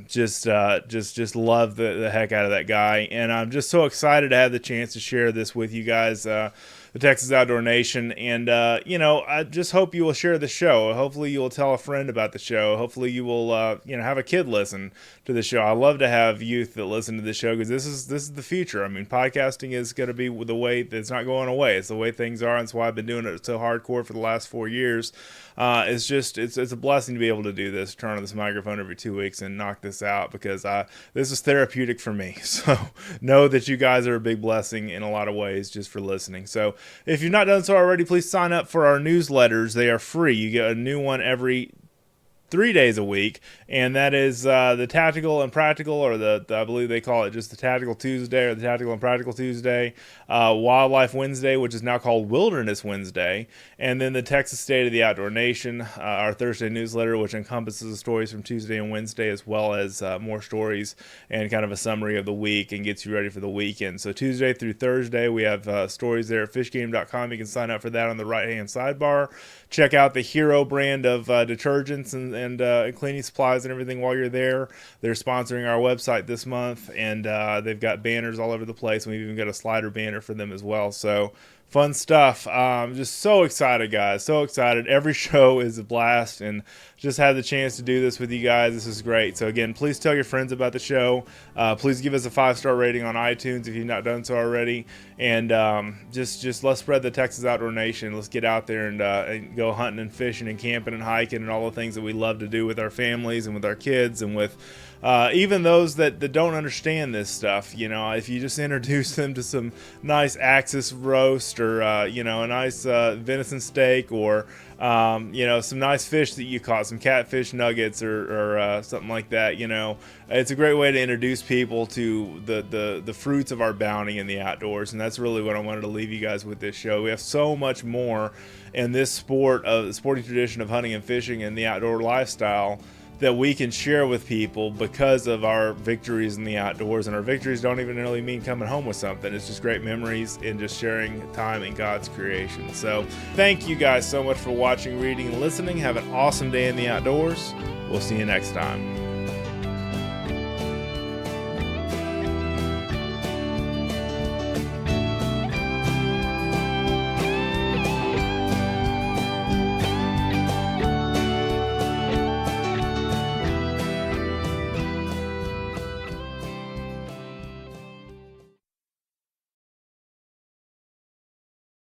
just love the heck out of that guy. And I'm just so excited to have the chance to share this with you guys. The Texas Outdoor Nation, and I just hope you will share the show. Hopefully you will tell a friend about the show. Hopefully you will have a kid listen to the show. I love to have youth that listen to the show, because this is the future. I mean, podcasting is going to be the way, it's not going away. It's the way things are, and that's why I've been doing it so hardcore for the last 4 years. It's a blessing to be able to do this, turn on this microphone every 2 weeks and knock this out, because this is therapeutic for me. So know that you guys are a big blessing in a lot of ways just for listening. So if you've not done so already, please sign up for our newsletters. They are free. You get a new one every 3 days a week, and that is the Tactical and Practical, or I believe they call it just the Tactical Tuesday or the Tactical and Practical Tuesday, Wildlife Wednesday, which is now called Wilderness Wednesday, and then the Texas State of the Outdoor Nation, our Thursday newsletter, which encompasses the stories from Tuesday and Wednesday, as well as more stories and kind of a summary of the week and gets you ready for the weekend. So Tuesday through Thursday, we have stories there at fishgame.com. You can sign up for that on the right-hand sidebar. Check out the Hero brand of detergents and cleaning supplies and everything while you're there. They're sponsoring our website this month, and they've got banners all over the place. We've even got a slider banner for them as well. So fun stuff. Just so excited, guys. So excited. Every show is a blast, and just had the chance to do this with you guys. This is great. So again, please tell your friends about the show. Please give us a 5-star rating on iTunes if you've not done so already. And just let's spread the Texas Outdoor Nation. Let's get out there and go hunting and fishing and camping and hiking and all the things that we love to do with our families and with our kids and with even those that don't understand this stuff. You know, if you just introduce them to some nice Axis roast, or a nice venison steak, or some nice fish that you caught, some catfish nuggets or something like that. It's a great way to introduce people to the fruits of our bounty in the outdoors, and that's really what I wanted to leave you guys with this show. We have so much more in this sporting tradition of hunting and fishing and the outdoor lifestyle that we can share with people because of our victories in the outdoors. And our victories don't even really mean coming home with something. It's just great memories and just sharing time in God's creation. So thank you guys so much for watching, reading, and listening. Have an awesome day in the outdoors. We'll see you next time.